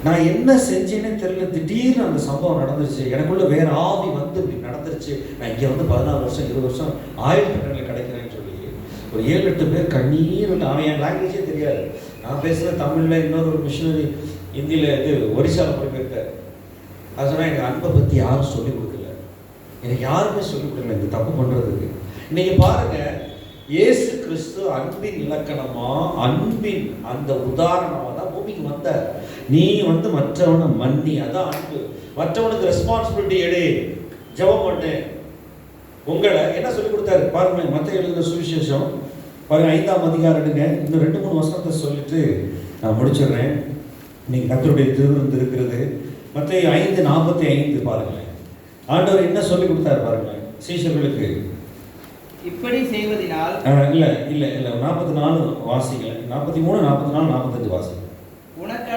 நான் என்ன செஞ்சேன்னே தெரியல, திடீர்னு அந்த சம்பவம் நடந்துருச்சு, எனக்குள்ள வேற ஆவி வந்து இப்படி நடந்துருச்சு, நான் இங்கே வந்து 14 வருஷம் 20 வருஷம் ஆயுள் தண்டனை கிடைக்கிறேன்னு சொல்லி ஒரு 7-8 பேர் கண்ணீர் விட்டு. அவன் என் லாங்குவேஜே தெரியாது, நான் பேசுகிற தமிழில், இன்னொரு மிஷினரி ஹிந்தியில் ஒரிசாவில் போய் போயிருக்காரு. அது சொன்னால் எனக்கு அன்பை பற்றி யாரும் சொல்லிக் கொடுக்கல, எனக்கு யாருமே சொல்லிக் கொடுக்கல இந்த தப்பு பண்ணுறதுக்கு. இன்னைக்கு பாருங்க, இயேசு கிறிஸ்து அன்பின் இலக்கணமா, அன்பின் அந்த உதாரணமாக தான் பூமிக்கு வந்தார். நீ வந்து மற்றவனை மன்னி, அதான் அன்பு. மற்றவனுக்கு ரெஸ்பான்சிபிலிட்டி எடு, ஜெபம் பண்ணு. உங்களை என்ன சொல்லிக் கொடுத்தாரு பாருங்க, மத்தேயு எழுதின சுவிசேஷம் பாருங்க 5ஆம் அதிகாரம் எடுங்க. இன்னும் 2-3 வசனத்தை சொல்லிட்டு நான் முடிச்சிடுறேன். இன்னைக்கு கர்த்தருடைய திருவிருந்து இருக்கிறது. மத்தேயு 5:45 பாருங்களேன். ஆண்டவர் என்ன சொல்லி கொடுத்தாரு பாருங்களேன் சீஷர்களுக்கு. இப்படி செய்வதினால் இல்ல 44 வாசிக்கல. 43, 44, 45 வாசிக்கல. உனக்கு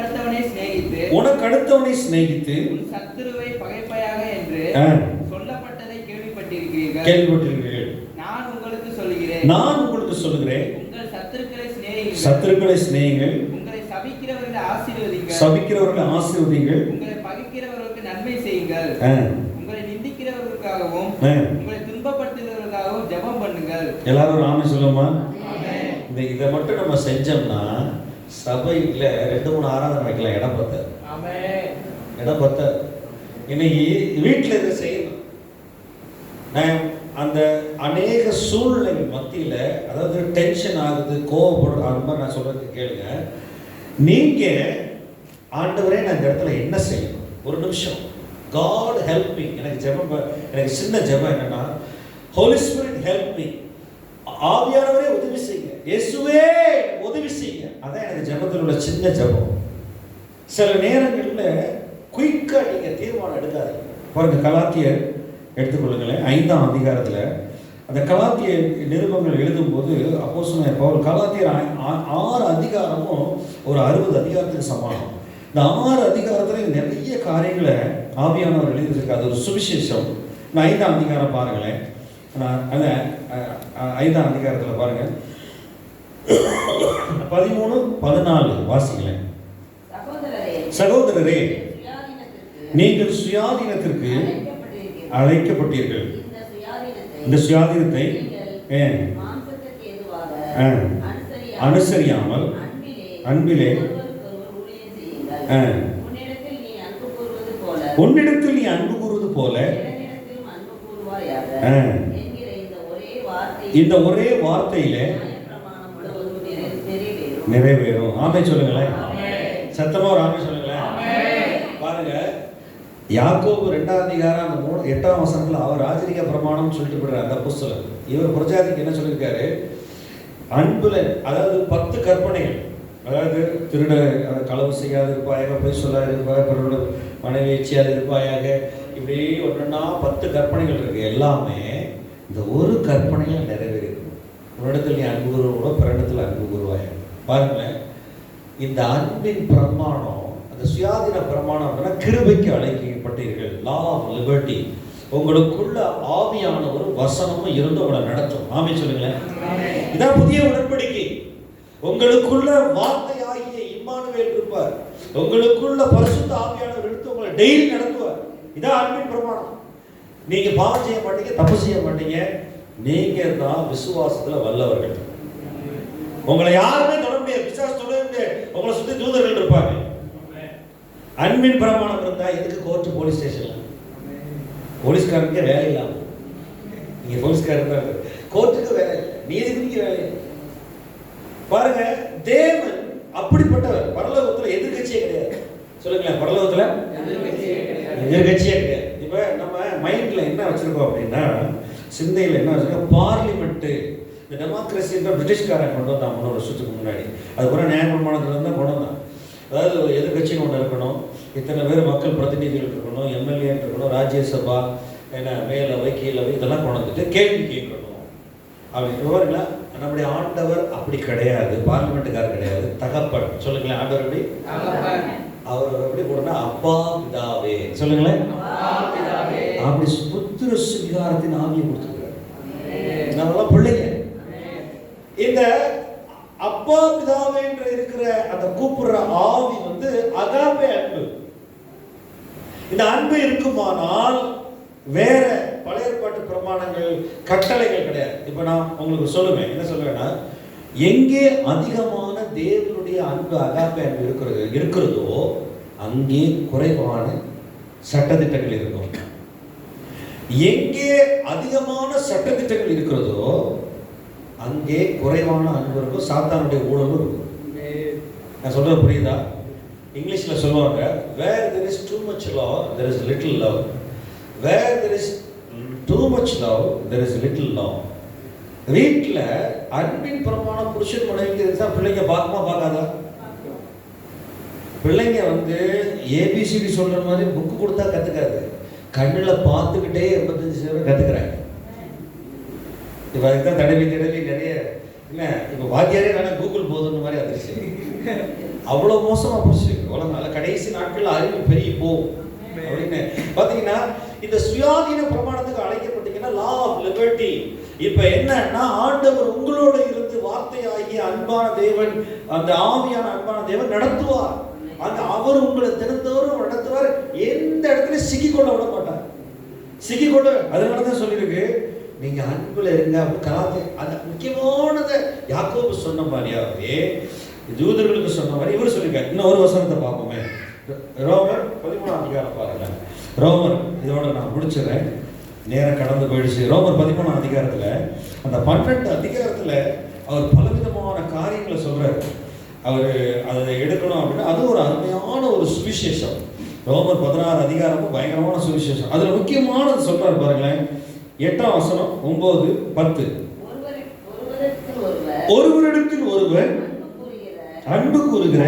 அடுத்தவனை சிநேகித்து உன் சத்துருவை பகைப்பாயாக என்று சொல்லப்பட்டதை கேள்விப்பட்டிருக்கிறீர்கள். நான் உங்களுக்கு சொல்லுகிறேன் உங்கள் சத்துருக்களை சிநேகியுங்கள், உங்களை சபிக்கிறவர்களை ஆசீர்வதிங்கள், உங்களை பகைக்கிறவர்களுக்கு நன்மை செய்யுங்கள், உங்களை நிந்திக்கிறவர்களுக்காகவும் உங்களை துன்பப்படுத்துகிறவர்களுக்காகவும் ஜெபம் பண்ணுங்கள். எல்லாரும் ஆமென் சொல்லுமா? இதை மட்டும் நம்ம செஞ்சோம்னா சபையில் 2-3 ஆராதனை வைக்கலாம். இடம் பத்த இன்னைக்கு வீட்டில் இதை செய்யணும். நான் அந்த அநேக சூழ்நிலைகள் மத்தியில், அதாவது டென்ஷன் ஆகுது, கோவப்படுறது, அது மாதிரி நான் சொல்றது கேளுங்க. நீங்க ஆண்டவரே நான் இந்த இடத்துல என்ன செய்யணும், ஒரு நிமிஷம் God help me. எனக்கு சின்ன ஜெபம் என்னன்னா, Holy Spirit help me. ஆவியானவரே உதவி செய்யுங்க, இயேசுவே உதவி செய்யுங்க. அதான் எனக்கு ஜெபத்தில் உள்ள சின்ன ஜெபம். சில நேரங்களில் குயிக்கா நீங்க தீர்மானம் எடுக்காதீங்க. பாருங்க, கலாத்தியர் எடுத்துக்கொள்ளுங்களேன். 5ஆம் அதிகாரத்தில் அந்த கலாத்திய நிருபங்கள் எழுதும்போது அப்போஸ்தலனாகிய பவுல் கலாத்தியர் 6 அதிகாரமும் ஒரு 60 அதிகாரத்துக்கு சமானம். இந்த 6 அதிகாரத்தில் நிறைய காரியங்களை ஆவியானவர் எழுதியிருக்காரு. அது ஒரு சுவிசேஷம். இந்த 5ஆம் அதிகாரம் பாருங்களேன். அந்த 5ஆம் அதிகாரத்தில் பாருங்க 13-14 வாசிங்களேன். சகோதரரே, நீங்கள் சுயாதீனத்திற்கு அழைக்கப்பட்டீர்கள். இந்த சுயாதீனத்தை அனுசரியாமல் அன்பிலே உன்னிடத்தில் நீ அன்பு கூறுவது போல இந்த ஒரே வார்த்தையிலே நிறைவேறும். ஆமென் சொல்லுங்களேன். சத்தமா ஒரு ஆமென் சொல்லுங்களேன். பாருங்க, யாக்கோபு 2ஆம் அதிகாரம் அந்த 8ஆம் வசனத்துல அவர் ராஜரிக பிரமாணம் சொல்லிட்டு போடுறார் அந்த புஸ்தகம். இவர் பிரஜாதிக்கு என்ன சொல்லியிருக்காரு, அன்புல, அதாவது 10 கற்பனைகள், அதாவது திருட, களவு செய்யாது இருப்பாயாக, பொய் சொல்லாது இருப்பாயாக, பிறரோட மனைவி எச்சியாது இருப்பாயாக, இப்படி ஒன்றா 10 கற்பனைகள் இருக்கு. எல்லாமே இந்த ஒரு கற்பனையில் நிறைவேறிடும். உன்னிடத்தில் நீ அன்பு கூறுவதோ பிறனிடத்தில் அன்பு கூறுவாயாக. பாருங்களேன், இந்த அன்பின் பிரமாணம், அந்த சுயாதீன பிரமாணம் கிருபைக்கு அழைக்கப்பட்டீர்கள். Law of liberty. உங்களுக்குள்ள ஆவியான ஒரு வசனமும் இருந்து உங்களை நடத்தும். ஆமென் சொல்லுங்களேன். இதான் புதிய உடன்படிக்கை. உங்களுக்குள்ள வார்த்தையாகிய இம்மானுவேல் இருப்பார். உங்களுக்குள்ள பரிசுத்த ஆவியானவர் எடுத்து உங்களை டெய்லி நடத்துவார். இதான் அன்பின் பிரமாணம். நீங்க பாவம் செய்ய மாட்டீங்க, தப்பு செய்ய மாட்டீங்க. நீங்க தான் விசுவாசத்துல வல்லவர்கள். உங்களை யாருமே தொட முடியாது, பிசாசு தொட முடியாது. உங்களை சுத்தி தூதர்கள் இருப்பாங்க. அன்பின் பிரமாணம் இருந்தா எதுக்கு கோர்ட்டு, போலீஸ் ஸ்டேஷன்ல? போலீஸ்காரனுக்கே வேலை இல்லாம, நீங்க போலீஸ்காரர் கோர்ட்டுக்கு வேலை இல்லை, நீதிபதிக்கு வேலை இல்லை. பாருங்க, தேவன் அப்படிப்பட்டவர். பரலோகத்துல எதிர்கட்சியே கிடையாது. சொல்லுங்களேன், பரலோகத்துல எதிர்கட்சியே கிடையாது. இப்ப நம்ம மைண்ட்ல என்ன வச்சிருக்கோம் அப்படின்னா, சிந்தையில் என்ன வச்சிருக்கோம், பார்லிமெண்ட், இந்த டெமோக்ரஸின்ற பிரிட்டிஷ்காரன் கொண்டு வந்தான் 300 வருஷத்துக்கு முன்னாடி. அது கூட நியாயப்பிரமாணத்துல இருந்தால் கொண்டு வந்தான். அதாவது ஒரு எதிர்கட்சின்னு ஒன்று இருக்கணும், இத்தனை பேர் மக்கள் பிரதிநிதிகள் இருக்கணும், எம்எல்ஏ இருக்கணும், ராஜ்யசபா, என்ன மேலவை கீழவை, இதெல்லாம் கொண்டு வந்துட்டு கேள்வி கேட்கணும் அப்படின்னு. பாருங்களா, நம்முடைய ஆண்டவர் அப்படி கிடையாது, பார்லிமெண்ட்டுக்காரர் கிடையாது, தகப்பன். சொல்லுங்களேன், ஆண்டவர் எப்படி? அவர் எப்படி போடுறா, அப்பா பிதாவே. சொல்லுங்களேன், அப்படி புத்திர சுவிகாரத்தின் ஆவியை கொடுத்துருக்காரு. நம்மளாம் பிள்ளைங்க. இந்த அப்பா பிதாவே என்று இருக்கிற அந்த கூப்பிடுற ஆவி அகாபே அன்பு. இந்த அன்பு இருக்குமானால் வேற பழைய ஏற்பாட்டு பிரமாணங்கள், கட்டளைகள் கிடையாது. இப்ப நான் உங்களுக்கு சொல்லுவேன், என்ன சொல்லுவேன்னா, எங்கே அதிகமான தேவனுடைய அன்பு, அகாபே அன்பு இருக்கிறதோ அங்கே குறைவான சட்டதிட்டங்கள் இருக்கும். எங்கே அதிகமான சட்டதிட்டங்கள் இருக்கிறதோ அங்கே குறைவான அன்பு இருக்கும், சாத்தானுடைய ஊழலும் இருக்கும். நான் சொல்றது புரியுதா? இங்கிலீஷ்ல சொல்லுவாங்க, where there is too much law there is little love, where there is too much love there is little law. வீட்டில் அன்பின் பிரமாணம் புருஷன் மனைவிக்கு இருந்தா பிள்ளைங்க பார்க்குமா பார்க்காதா? பிள்ளைங்க வந்து ஏபிசிடி சொல்ற மாதிரி புக்கு கொடுத்தா கத்துக்காது, கண்ணில் பார்த்துக்கிட்டே 85% கத்துக்கிறாங்க. இப்போ அதுதான் தடவி நிறைய இல்லை. இப்போ வாத்தியாரே வேணா கூகுள் போதுன்ற மாதிரி வந்துருச்சு. அவ்வளோ மோசமாக போச்சு உலகம். நல்ல கடைசி நாட்களில் அறிவு பெருகி போகும் அப்படின்னு பார்த்தீங்கன்னா, இந்த சுயாதீன பிரமாணத்துக்கு அழைக்கப்பட்டீங்கன்னா லா ஆஃப் லிபர்ட்டி. இப்போ என்னன்னா, ஆண்டவர் உங்களோட இருந்து வார்த்தையாகிய அன்பான தேவன், அந்த ஆவியான அன்பான தேவன் நடத்துவார். அந்த அவர் உங்களை தினந்தோறும் நடத்துவார். எந்த இடத்துல சிக்கிக்கொள்ள விட மாட்டார். சிக்கிக்கொள்ள அதனால தான் சொல்லியிருக்கு, நீங்க அன்புல இருங்க. அப்படி கலாத்தை அந்த முக்கியமானதை யாக்கோபு சொன்ன மாதிரியாவே யூதர்களுக்கு சொன்ன மாதிரி இவர் சொல்லியிருக்காரு. இன்னும் ஒரு வசனத்தை பார்ப்போமே. ரோமர் 13ஆம் அதிகாரம் பாருங்க. ரோமர், இதோட நான் முடிச்சிடறேன், நேரம் கடந்து போயிடுச்சு. ரோமர் 13ஆம் அதிகாரத்துல, அந்த 12 அதிகாரத்துல அவர் பலவிதமான காரியங்களை சொல்றாரு. அவர் அதை எடுக்கணும் அப்படின்னா அது ஒரு அருமையான ஒரு சுவிசேஷம். ரோமர் 16 அதிகாரமும் பயங்கரமான சுவிசேஷம். அதுல முக்கியமானது சொல்றாரு பாருங்களேன். 8ஆம் வசனம், 9, 10. ஒருவரிடத்தில் ஒருவர் அன்பு கூறுகிற,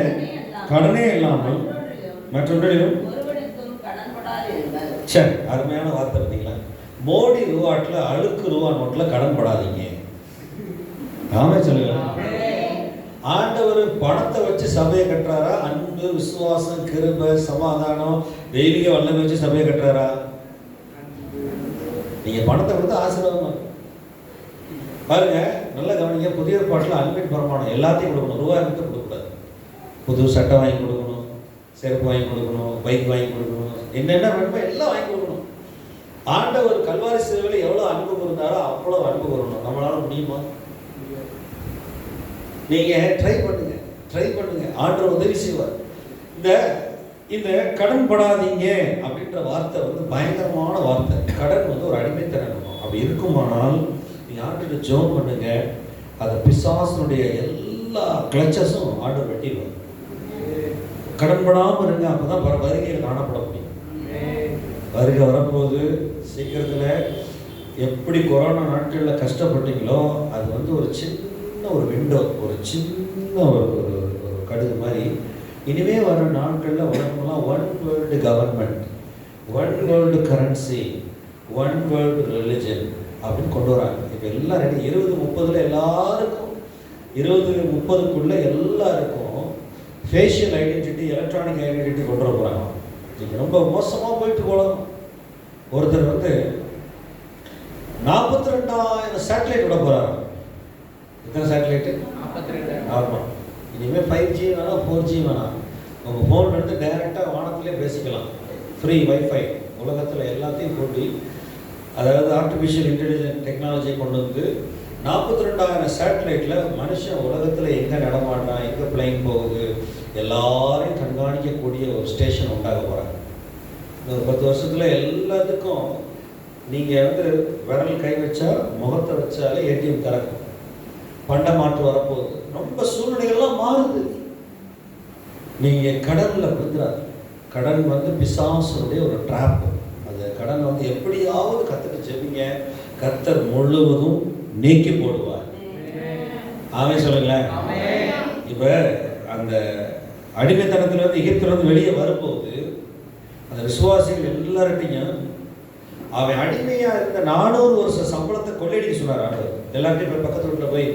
கடனே இல்லாமல் மற்றொன்றிலும். சரி, அருமையான வார்த்தை பார்த்தீங்களா? மோடி ரூபாட்டில், அழுக்கு ரூபா நோட்டில் கடன் படாதீங்க. ஆமே சொல்லுங்க. ஆண்டவர் பணத்தை வச்சு சபையை கட்டுறாரா? அன்பு, விசுவாசம், கிருபை, சமாதானம், தெய்வீக வல்லமை வச்சு சபையை கட்டுறாரா? நீங்க பணத்தை கொடுத்து ஆசீர்வாதம் பாருங்க. நல்லா கவனிங்க. புதிய பாட்டில் அன்பின் பிரமாணம் எல்லாத்தையும் கொடுக்கணும். ரூபாய் மட்டும் கொடுக்கக்கூடாது. புது சட்டை வாங்கி கொடுக்கணும், செருப்பு வாங்கி கொடுக்கணும், பைக் வாங்கி கொடுக்கணும், என்னென்ன வேணுமோ எல்லாம் வாங்கி கொடுக்கணும். ஆண்டவர் கல்வாரி சிலுவையில் எவ்வளோ அன்பு கூர்ந்தாரோ அவ்வளோ அன்பு கூறணும். நம்மளால முடியுமா? நீங்க ட்ரை பண்ணுங்க. ஆண்டவர் உதவி செய்வார். இந்த கடன் படாதீங்க அப்படின்ற வார்த்தை வந்து பயங்கரமான வார்த்தை. கடன் வந்து ஒரு அடிமைத்தனம். அப்படி இருக்குமானால் நீ ஆண்டுகிட்ட ஜெபம் பண்ணுங்க. அந்த பிசாசனுடைய எல்லா கிளச்சஸும் ஆண்டவர் வெட்டிடுவார். கடன் படாமல் இருங்க. அப்பதான் வருகையில் காணப்பட முடியும். வருகை வரப்போது சீக்கிரத்தில். எப்படி கொரோனா நாட்களில் கஷ்டப்பட்டீங்களோ அது வந்து ஒரு சின்ன ஒரு விண்டோ, ஒரு சின்ன ஒரு கடுகு மாதிரி. இனிமே வர நாட்களில் உலகமெல்லாம் one world government, one world currency, one world religion அப்படின்னு கொண்டு வராங்க. இப்போ எல்லாம் ரெடி. 2030 எல்லாருக்கும், 2030க்குள்ள எல்லாருக்கும் ஃபேஷியல் ஐடென்டிட்டி, எலக்ட்ரானிக் ஐடென்டிட்டி கொண்டு வர போகிறாங்க. இது ரொம்ப மோசமாக போயிட்டு போகலாம். ஒருத்தர் வந்து 42,000 சேட்டலைட் விட போகிறாங்க. எத்தனை சேட்டலைட்டு? 42. ஆமாம். இனிமேல் 5G வேணாம், 4G வேணாம். உங்கள் ஃபோன் எடுத்து டைரெக்டாக வானத்திலே பேசிக்கலாம். ஃப்ரீ வைஃபை உலகத்தில் எல்லாத்தையும் கூட்டி, அதாவது ஆர்டிஃபிஷியல் இன்டெலிஜென்ஸ் டெக்னாலஜி கொண்டு வந்து 42,000 சேட்டலைட்டில் மனுஷன் உலகத்தில் எங்கே நடமாட்டான், எங்கே பிளைன் போகுது, எல்லாரையும் கண்காணிக்கக்கூடிய ஒரு ஸ்டேஷன் உண்டாக போகிறாங்க. இந்த 10 வருஷத்தில் எல்லாத்துக்கும் நீங்கள் வந்து விரல் கை வச்சா, முகத்தை வச்சாலே ஏடிஎம் திறக்கும். பண்ட மாற்று வரப்போகுது. ரொம்ப சூழ்நிலைகள்லாம் மாறுது. நீங்கள் கடனில் விழுந்துடாது. கடன் வந்து பிசாசனுடைய ஒரு ட்ராப். அந்த கடன் வந்து எப்படியாவது கர்த்தருக்கு ஜெபிங்க, கர்த்தர் முழுவதும் நீக்கி போடுவார். ஆமே சொல்லுங்களேன். இப்போ அந்த அடிமைத்தனத்திலிருந்து எகிப்திலிருந்து வெளியே வரப்போகுது. அந்த விசுவாசிகள் எல்லார்ட்டையும் அவன் அடிமையாக இருந்த 400 வருஷ சம்பளத்தை கொள்ளையடிக்க சொன்னார் ஆண்டவர். எல்லார்ட்டையும் போய் பக்கத்து வீட்டில் போய்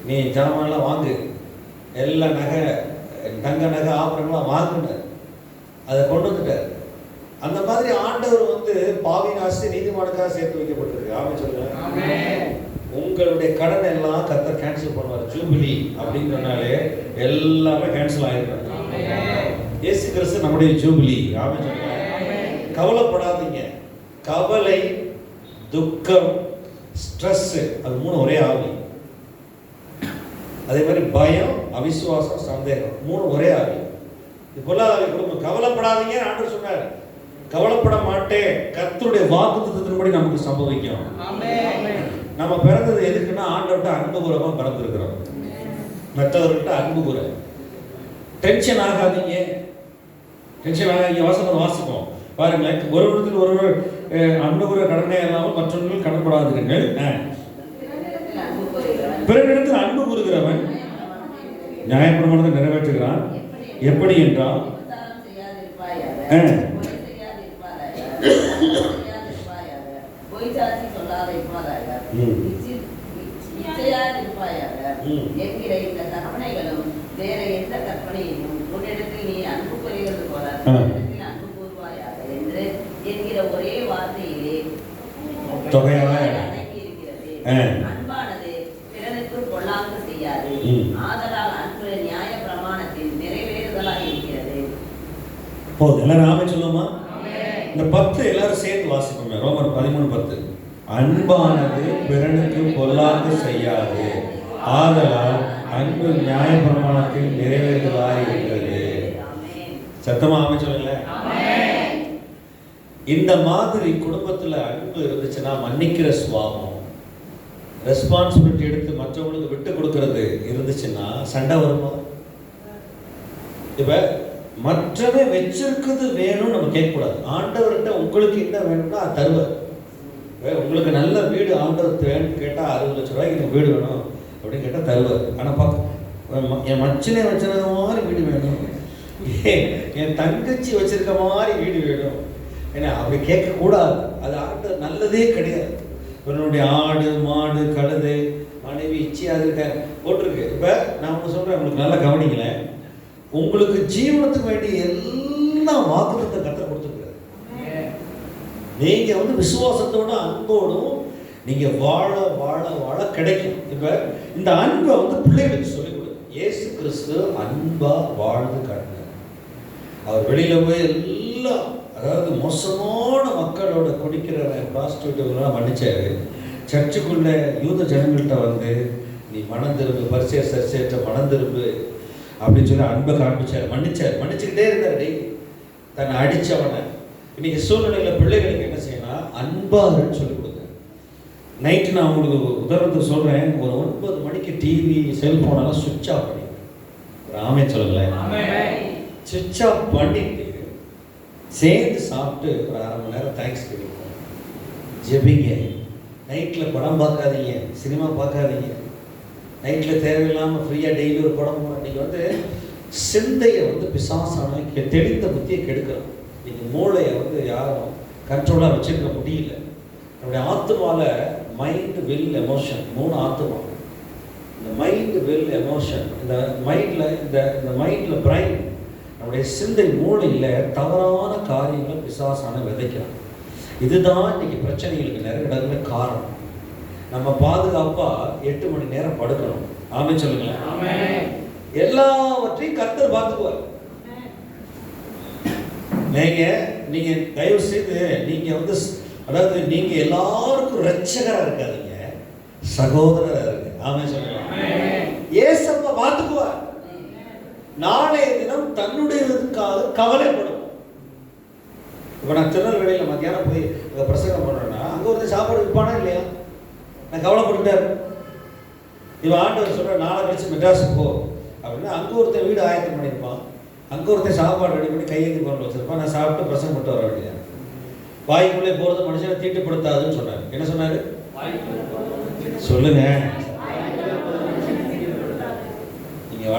நீ ஜாமான்லாம் வாங்கு, எல்லா நகை, தங்க நகை, ஆபரணங்களாம் வாங்குனார். அதை கொண்டு வந்துட்டார். அந்த மாதிரி ஆண்டவர் வந்து பாவின் ஆசை நீதிமானுக்காக சேர்த்து வைக்கப்பட்டிருக்கு. ஆமே சொல்லுங்க. உங்களுடைய கடன் எல்லாம் கர்த்தர் கேன்சல் பண்ணுவார். ஜூபிலி அப்படின்றனாலே எல்லாமே கேன்சல் ஆகிருக்காங்க. இயேசு கிறிஸ்து நம்முடைய ஜூபிலி. ஆமே சொல்லுங்க. கவலைப்படாதீங்க. கவலை, துக்கம், ஸ்ட்ரெஸ், அது 3 ஒரே ஆவி. அதே மாதிரி பயம், அவிசுவாசம், சந்தேகம் 3 ஒரே ஆவி. பொல்லாத குடும்பம். கவலைப்படாதீங்க ஆண்டவர் சொன்னார். கவலைப்பட மாட்டேன். கர்த்தருடைய வாக்குத்தத்தத்தின்படி நமக்கு சம்பவிக்கும். நம்ம பிறந்தது எதுக்குன்னா ஆண்டவர்கிட்ட அன்பு கூறமா பிறந்திருக்கிறோம். மற்றவர்கிட்ட அன்பு கூற. டென்ஷன் ஆகாதீங்க. வசனம் வாசிப்போம் பாருங்களேன். ஒருவருக்கு ஒருவர் அன்பு கூற கடனே இல்லாமல் மற்றவர்கள் கடன்படாதீர்கள். பிறரிடத்தில் அன்பு கூறுகிறவன் நியாயப்பிரமாணத்தை நிறைவேற்றுகிறான். எப்படி என்றால் பொய் செய்யாதிருப்பாயாக, பொய் சாட்சி சொல்லாதிருப்பாயாக, இச்சையாதிருப்பாயாக என்கிற இந்த கற்பனைகளும் வேற எந்த கற்பனையையும் உன்னிடத்தில் நீ அன்பு புரிவது போல உன்னிடத்தில் அன்பு கூறுவாயாக என்று என்கிற ஒரே வார்த்தையிலே அடங்கி இருக்கிறது. அன்பானது பிறனுக்கு பொல்லாங்கு செய்யாது, ஆதலால் அன்பு நியாய பிரமாணத்தில் நிறைவேறுதலாக இருக்கிறது. போதும், எல்லாரும் ஆமென் சொல்லுமா? இந்த 10 எல்லாரும் சேர்த்து வாசிப்போம். ரோமர் 13:10. அன்பானது பிறனுக்கு பொல்லாங்கு செய்யாது, ஆதலால் அன்பு நியாய பிரமாணத்தில் நிறைவேறுதலாக இருக்கிறது. சத்தமா ஆமென் சொல்லுங்களேன். இந்த மாதிரி குடும்பத்துல அன்பு இருந்துச்சுன்னா, மன்னிக்கிற சுபாவம், ரெஸ்பான்சிபிலிட்டி எடுத்து மற்றவங்களுக்கு விட்டு கொடுக்கறது இருந்துச்சுன்னா சண்டை வருமா? இப்ப மற்றவன் வச்சிருக்குது வேணும்னு நம்ம கேட்கக்கூடாது. ஆண்டவர்கிட்ட உங்களுக்கு என்ன வேணும்னா அது தருவார். உங்களுக்கு நல்ல வீடு ஆண்டவர் வேணும்னு கேட்டால் 60 லட்ச ரூபாய்க்கு எனக்கு வீடு வேணும் அப்படின்னு கேட்டால் தருவார். ஆனால் என் மச்சனை வச்சிருக்க மாதிரி வீடு வேணும், என் தங்கச்சி வச்சிருக்க மாதிரி வீடு வேணும், ஏன்னா அப்படி கேட்கக்கூடாது. அது ஆண்டவர் நல்லதே கிடையாது. என்னுடைய ஆடு மாடு கழுதை மனைவி இச்சையாக இருக்க போட்டிருக்கு. இப்போ நான் ஒன்று சொல்கிறேன், உங்களுக்கு நல்லா கவனிங்களேன். உங்களுக்கு ஜீவனத்துக்கு வேண்டிய எல்லா வாக்குத்தத்தை கற்றுக் கொடுத்துருக்காரு. நீங்க விசுவாசத்தோட அன்போடும் நீங்க வாழ வாழ வாழ கிடைக்கும். இப்ப இந்த அன்பை பிள்ளைகளுக்கு சொல்லிக் கொடுங்க. இயேசு கிறிஸ்து அன்பா வாழ்ந்து காட்டினார். அவர் வெளியில போய் எல்லாம், அதாவது மோசமான மக்களோட குடிக்கிற ப்ராஸ்டியூட்லாம் மன்னிச்சாரு. சர்ச்சுக்குள்ள யூத ஜனங்கள்கிட்ட நீ மனம் திரும்பு, பரிசே சரிசேற்ற மனம் திரும்பு அப்படின்னு சொல்லி அன்பை காண்பிச்சார், மன்னிச்சுக்கிட்டே இருந்தார். டெய்லி தன்னை அடித்தவனை. இன்னைக்கு சூழ்நிலையில் பிள்ளைகளுக்கு என்ன செய்யணும்? அன்பாருன்னு சொல்லிக் கொடுங்க. நைட்டு நான் உங்களுக்கு உதாரணத்துக்கு சொல்கிறேன், ஒரு 9 மணிக்கு டிவி செல்ஃபோனெல்லாம் சுவிட்ச் ஆஃப் பண்ணி, ஒரு ஆமென் சொல்லுங்களேன். சுவிட்ச் ஆஃப் பண்ணிட்டு சேர்ந்து சாப்பிட்டு ஒரு 1/2 மணி நேரம் தேங்க்ஸ் கிவிங் ஜெபிங்க. நைட்டில் படம் பார்க்காதீங்க, சினிமா பார்க்காதீங்க. நைட்டில் தேவையில்லாமல் ஃப்ரீயாக டெய்லி ஒரு படம் போகணும். நீங்கள் சிந்தையை பிசாசான தெளிந்த புத்தியை கெடுக்கிறோம். நீங்கள் மூளையை யாரும் கண்ட்ரோலாக வச்சுருக்க முடியல. நம்முடைய ஆத்மாவில் மைண்டு, வில், எமோஷன் 3 ஆத்மா. இந்த மைண்டு, வில், எமோஷன், இந்த மைண்டில் பிரைன், நம்முடைய சிந்தை மூளையில் தவறான காரியங்களை பிசாசான விதைக்கிறான். இதுதான் இன்னைக்கு பிரச்சனைகளுக்கு நிறைய இடத்துல காரணம். நம்ம பாதுகாப்பா 8 மணி நேரம் படுக்கணும். ஆமென் சொல்லுங்களேன். எல்லாவற்றையும் கர்த்தர் பார்த்துக்குவார். நீங்க தயவு செய்து நீங்க அதாவது நீங்க எல்லாருக்கும் ரட்சகரா இருக்காதீங்க, சகோதரரா இருங்க. ஆமென் சொல்லுங்களேன். ஏசப்பா பார்த்துக்குவார். நாளைய தினம் தன்னுடையதுக்காக கவலைப்படும். இப்ப நான் திருநெல்வேலியில் மத்தியானம் போய் பிரசங்கம் பண்றேன்னா, அங்க ஒருத்தர் சாப்பாடு விற்பானா இல்லையா? நான் கவலைப்பட்டுட்டாரு. இவன் ஆண்டவர் சொல்ற, நாளை கழிச்சு மெட்ராஸுக்கு போ அப்படின்னா, அங்கே ஒருத்தர் வீடு ஆயத்தம் பண்ணியிருப்பான், அங்கே ஒருத்தர் சாப்பாடு ரெடி பண்ணி கையெழுத்து கொண்டு வச்சிருப்பான். நான் சாப்பிட்டு பிரசங்கம் போட்டு வர வேண்டியது. வாய்க்குள்ளே போகிறது மனுஷனை தீட்டுப்படுத்தாதுன்னு சொன்னார். என்ன சொன்னார் சொல்லுங்க? நீங்கள்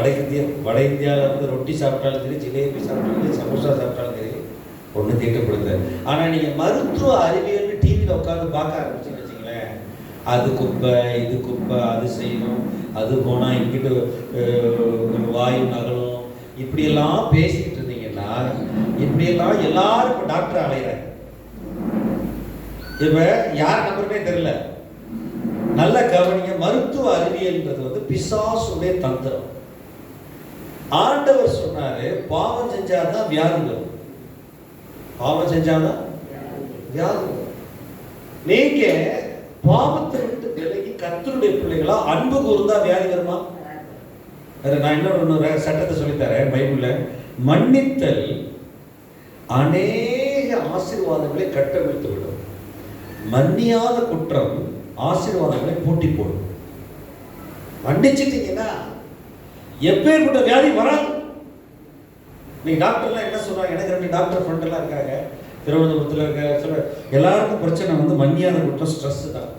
வட இந்தியாவில் ரொட்டி சாப்பிட்டாலும் சரி, ஜிலேபி சாப்பிட்டாலும் சரி, சமோசா சாப்பிட்டாலும் சரி, ஒன்றும் தீட்டுப்படுத்தாது. ஆனால் நீங்கள் மருத்துவ அறிவியல் டிவியில் உட்காந்து பார்க்க ஆரம்பிச்சுன்னு வச்சுங்களேன், அது குப்பை, இது குப்பை, அது செய்யணும், அது போனால் இங்கிட்டு வாயு நகலும், இப்படியெல்லாம் பேசிக்கிட்டு இருந்தீங்கன்னா, இப்படியெல்லாம் எல்லாரும் இப்போ டாக்டர் அலைகிறாங்க. இப்போ யார் நம்பருமே தெரியல. நல்ல கவனிங்க, மருத்துவ அறிவியல்ன்றது பிசாசுடைய தந்திரம். ஆண்டவர் சொன்னாரு, பாவம் செஞ்சாதான் வியாதி வரும், பாவம் செஞ்சாதான் வியாதி வரும். நீங்க பாவத்தை விட்டு விலகி கர்த்தருடைய பிள்ளைகளா அன்பு கூர்ந்தா வியாதி வருமா? நான் இன்னொரு சட்டத்தை சொல்லித்தரேன். பைபிள்ல மன்னித்தல் அநேக ஆசீர்வாதங்களை கட்டமைத்து விடும், மன்னியாத குற்றம் ஆசீர்வாதங்களை பூட்டி போடும். மன்னிச்சிட்டீங்கன்னா எப்பேற்பட்ட வியாதி வராது. நீங்க டாக்டர்லாம் என்ன சொல்றாங்க? எனக்கு 2 டாக்டர் ஃப்ரெண்ட் எல்லாம் இருக்காங்க திருவனந்தபுரத்தில் இருக்க. சொல்ற எல்லாருக்கும் பிரச்சனை மன்னியாத குற்றம், ஸ்ட்ரெஸ் தான்.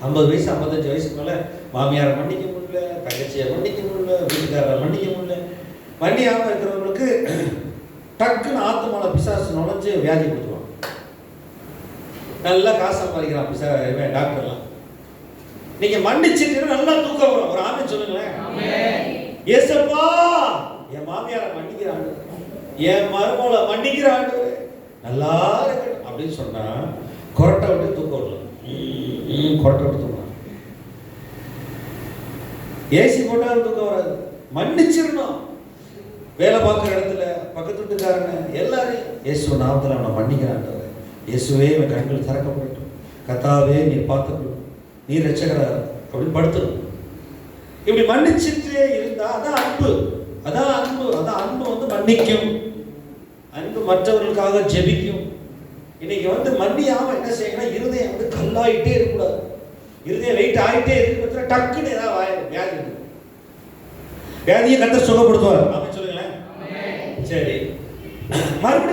50 வயசு 55 வயசுக்கு மேலே மாமியாரை மன்னிக்க முடியல, தங்கச்சியை மன்னிக்க முடியல, வீட்டுக்காரரை மன்னிக்க முடியல. மன்னியாமல் இருக்கிறவங்களுக்கு டக்குன்னு ஆத்மால பிசாசு நுழைஞ்சு வியாதி கொடுத்துருவான். நல்லா காசு சம்பாதிக்கிறான் டாக்டர்லாம். நீங்க மன்னிச்சிட்டு நல்லா தூக்கம் வரும். ஒரு ஆமென் சொல்லுங்களேன். ஏசப்பா என் மாமியாரை மன்னிக்கிறாங்க, என் மருமகளை மன்னிக்கிறாங்க, நல்லா இருக்கட்டும் அப்படின்னு சொன்னா கொரட்டை விட்டு தூக்கம் வரலாம். கொரட்டை விட்டு தூக்கம் ஏசி போட்டாலும் தூக்கம் வராது. மன்னிச்சிடணும். வேலை பார்க்குற இடத்துல பக்கத்து வீட்டுக்காரங்க எல்லாரையும் இயேசு நாமத்தில் அவனை மன்னிக்கிறான். இயேசுவே என் கண்கள் திறக்கப்படட்டும், கர்த்தாவே நீ பார்த்துக்கணும், நீ ரட்சகராக அப்படின்னு படுத்தணும். இப்படி மன்னிச்சுட்டே இருந்தா அதான் அன்பு. அதான் அன்பு. அதான் அன்பு வந்து மன்னிக்கும். அன்பு மற்றவர்களுக்காக ஜெபிக்கும். இன்னைக்கு வந்து மன்னியாம என்ன செய்யணும், இருதயம் வந்து கல்லாயிட்டே இருக்கக்கூடாது. இருதயம் வெயிட் ஆகிட்டே இருக்கு, டக்குன்னு ஏதாவது வியாதி இருக்கு. வியாதியை கர்த்தர் சுகப்படுத்துவார். ஆமென் சொல்லுங்களேன். சரி, மறுபடியும்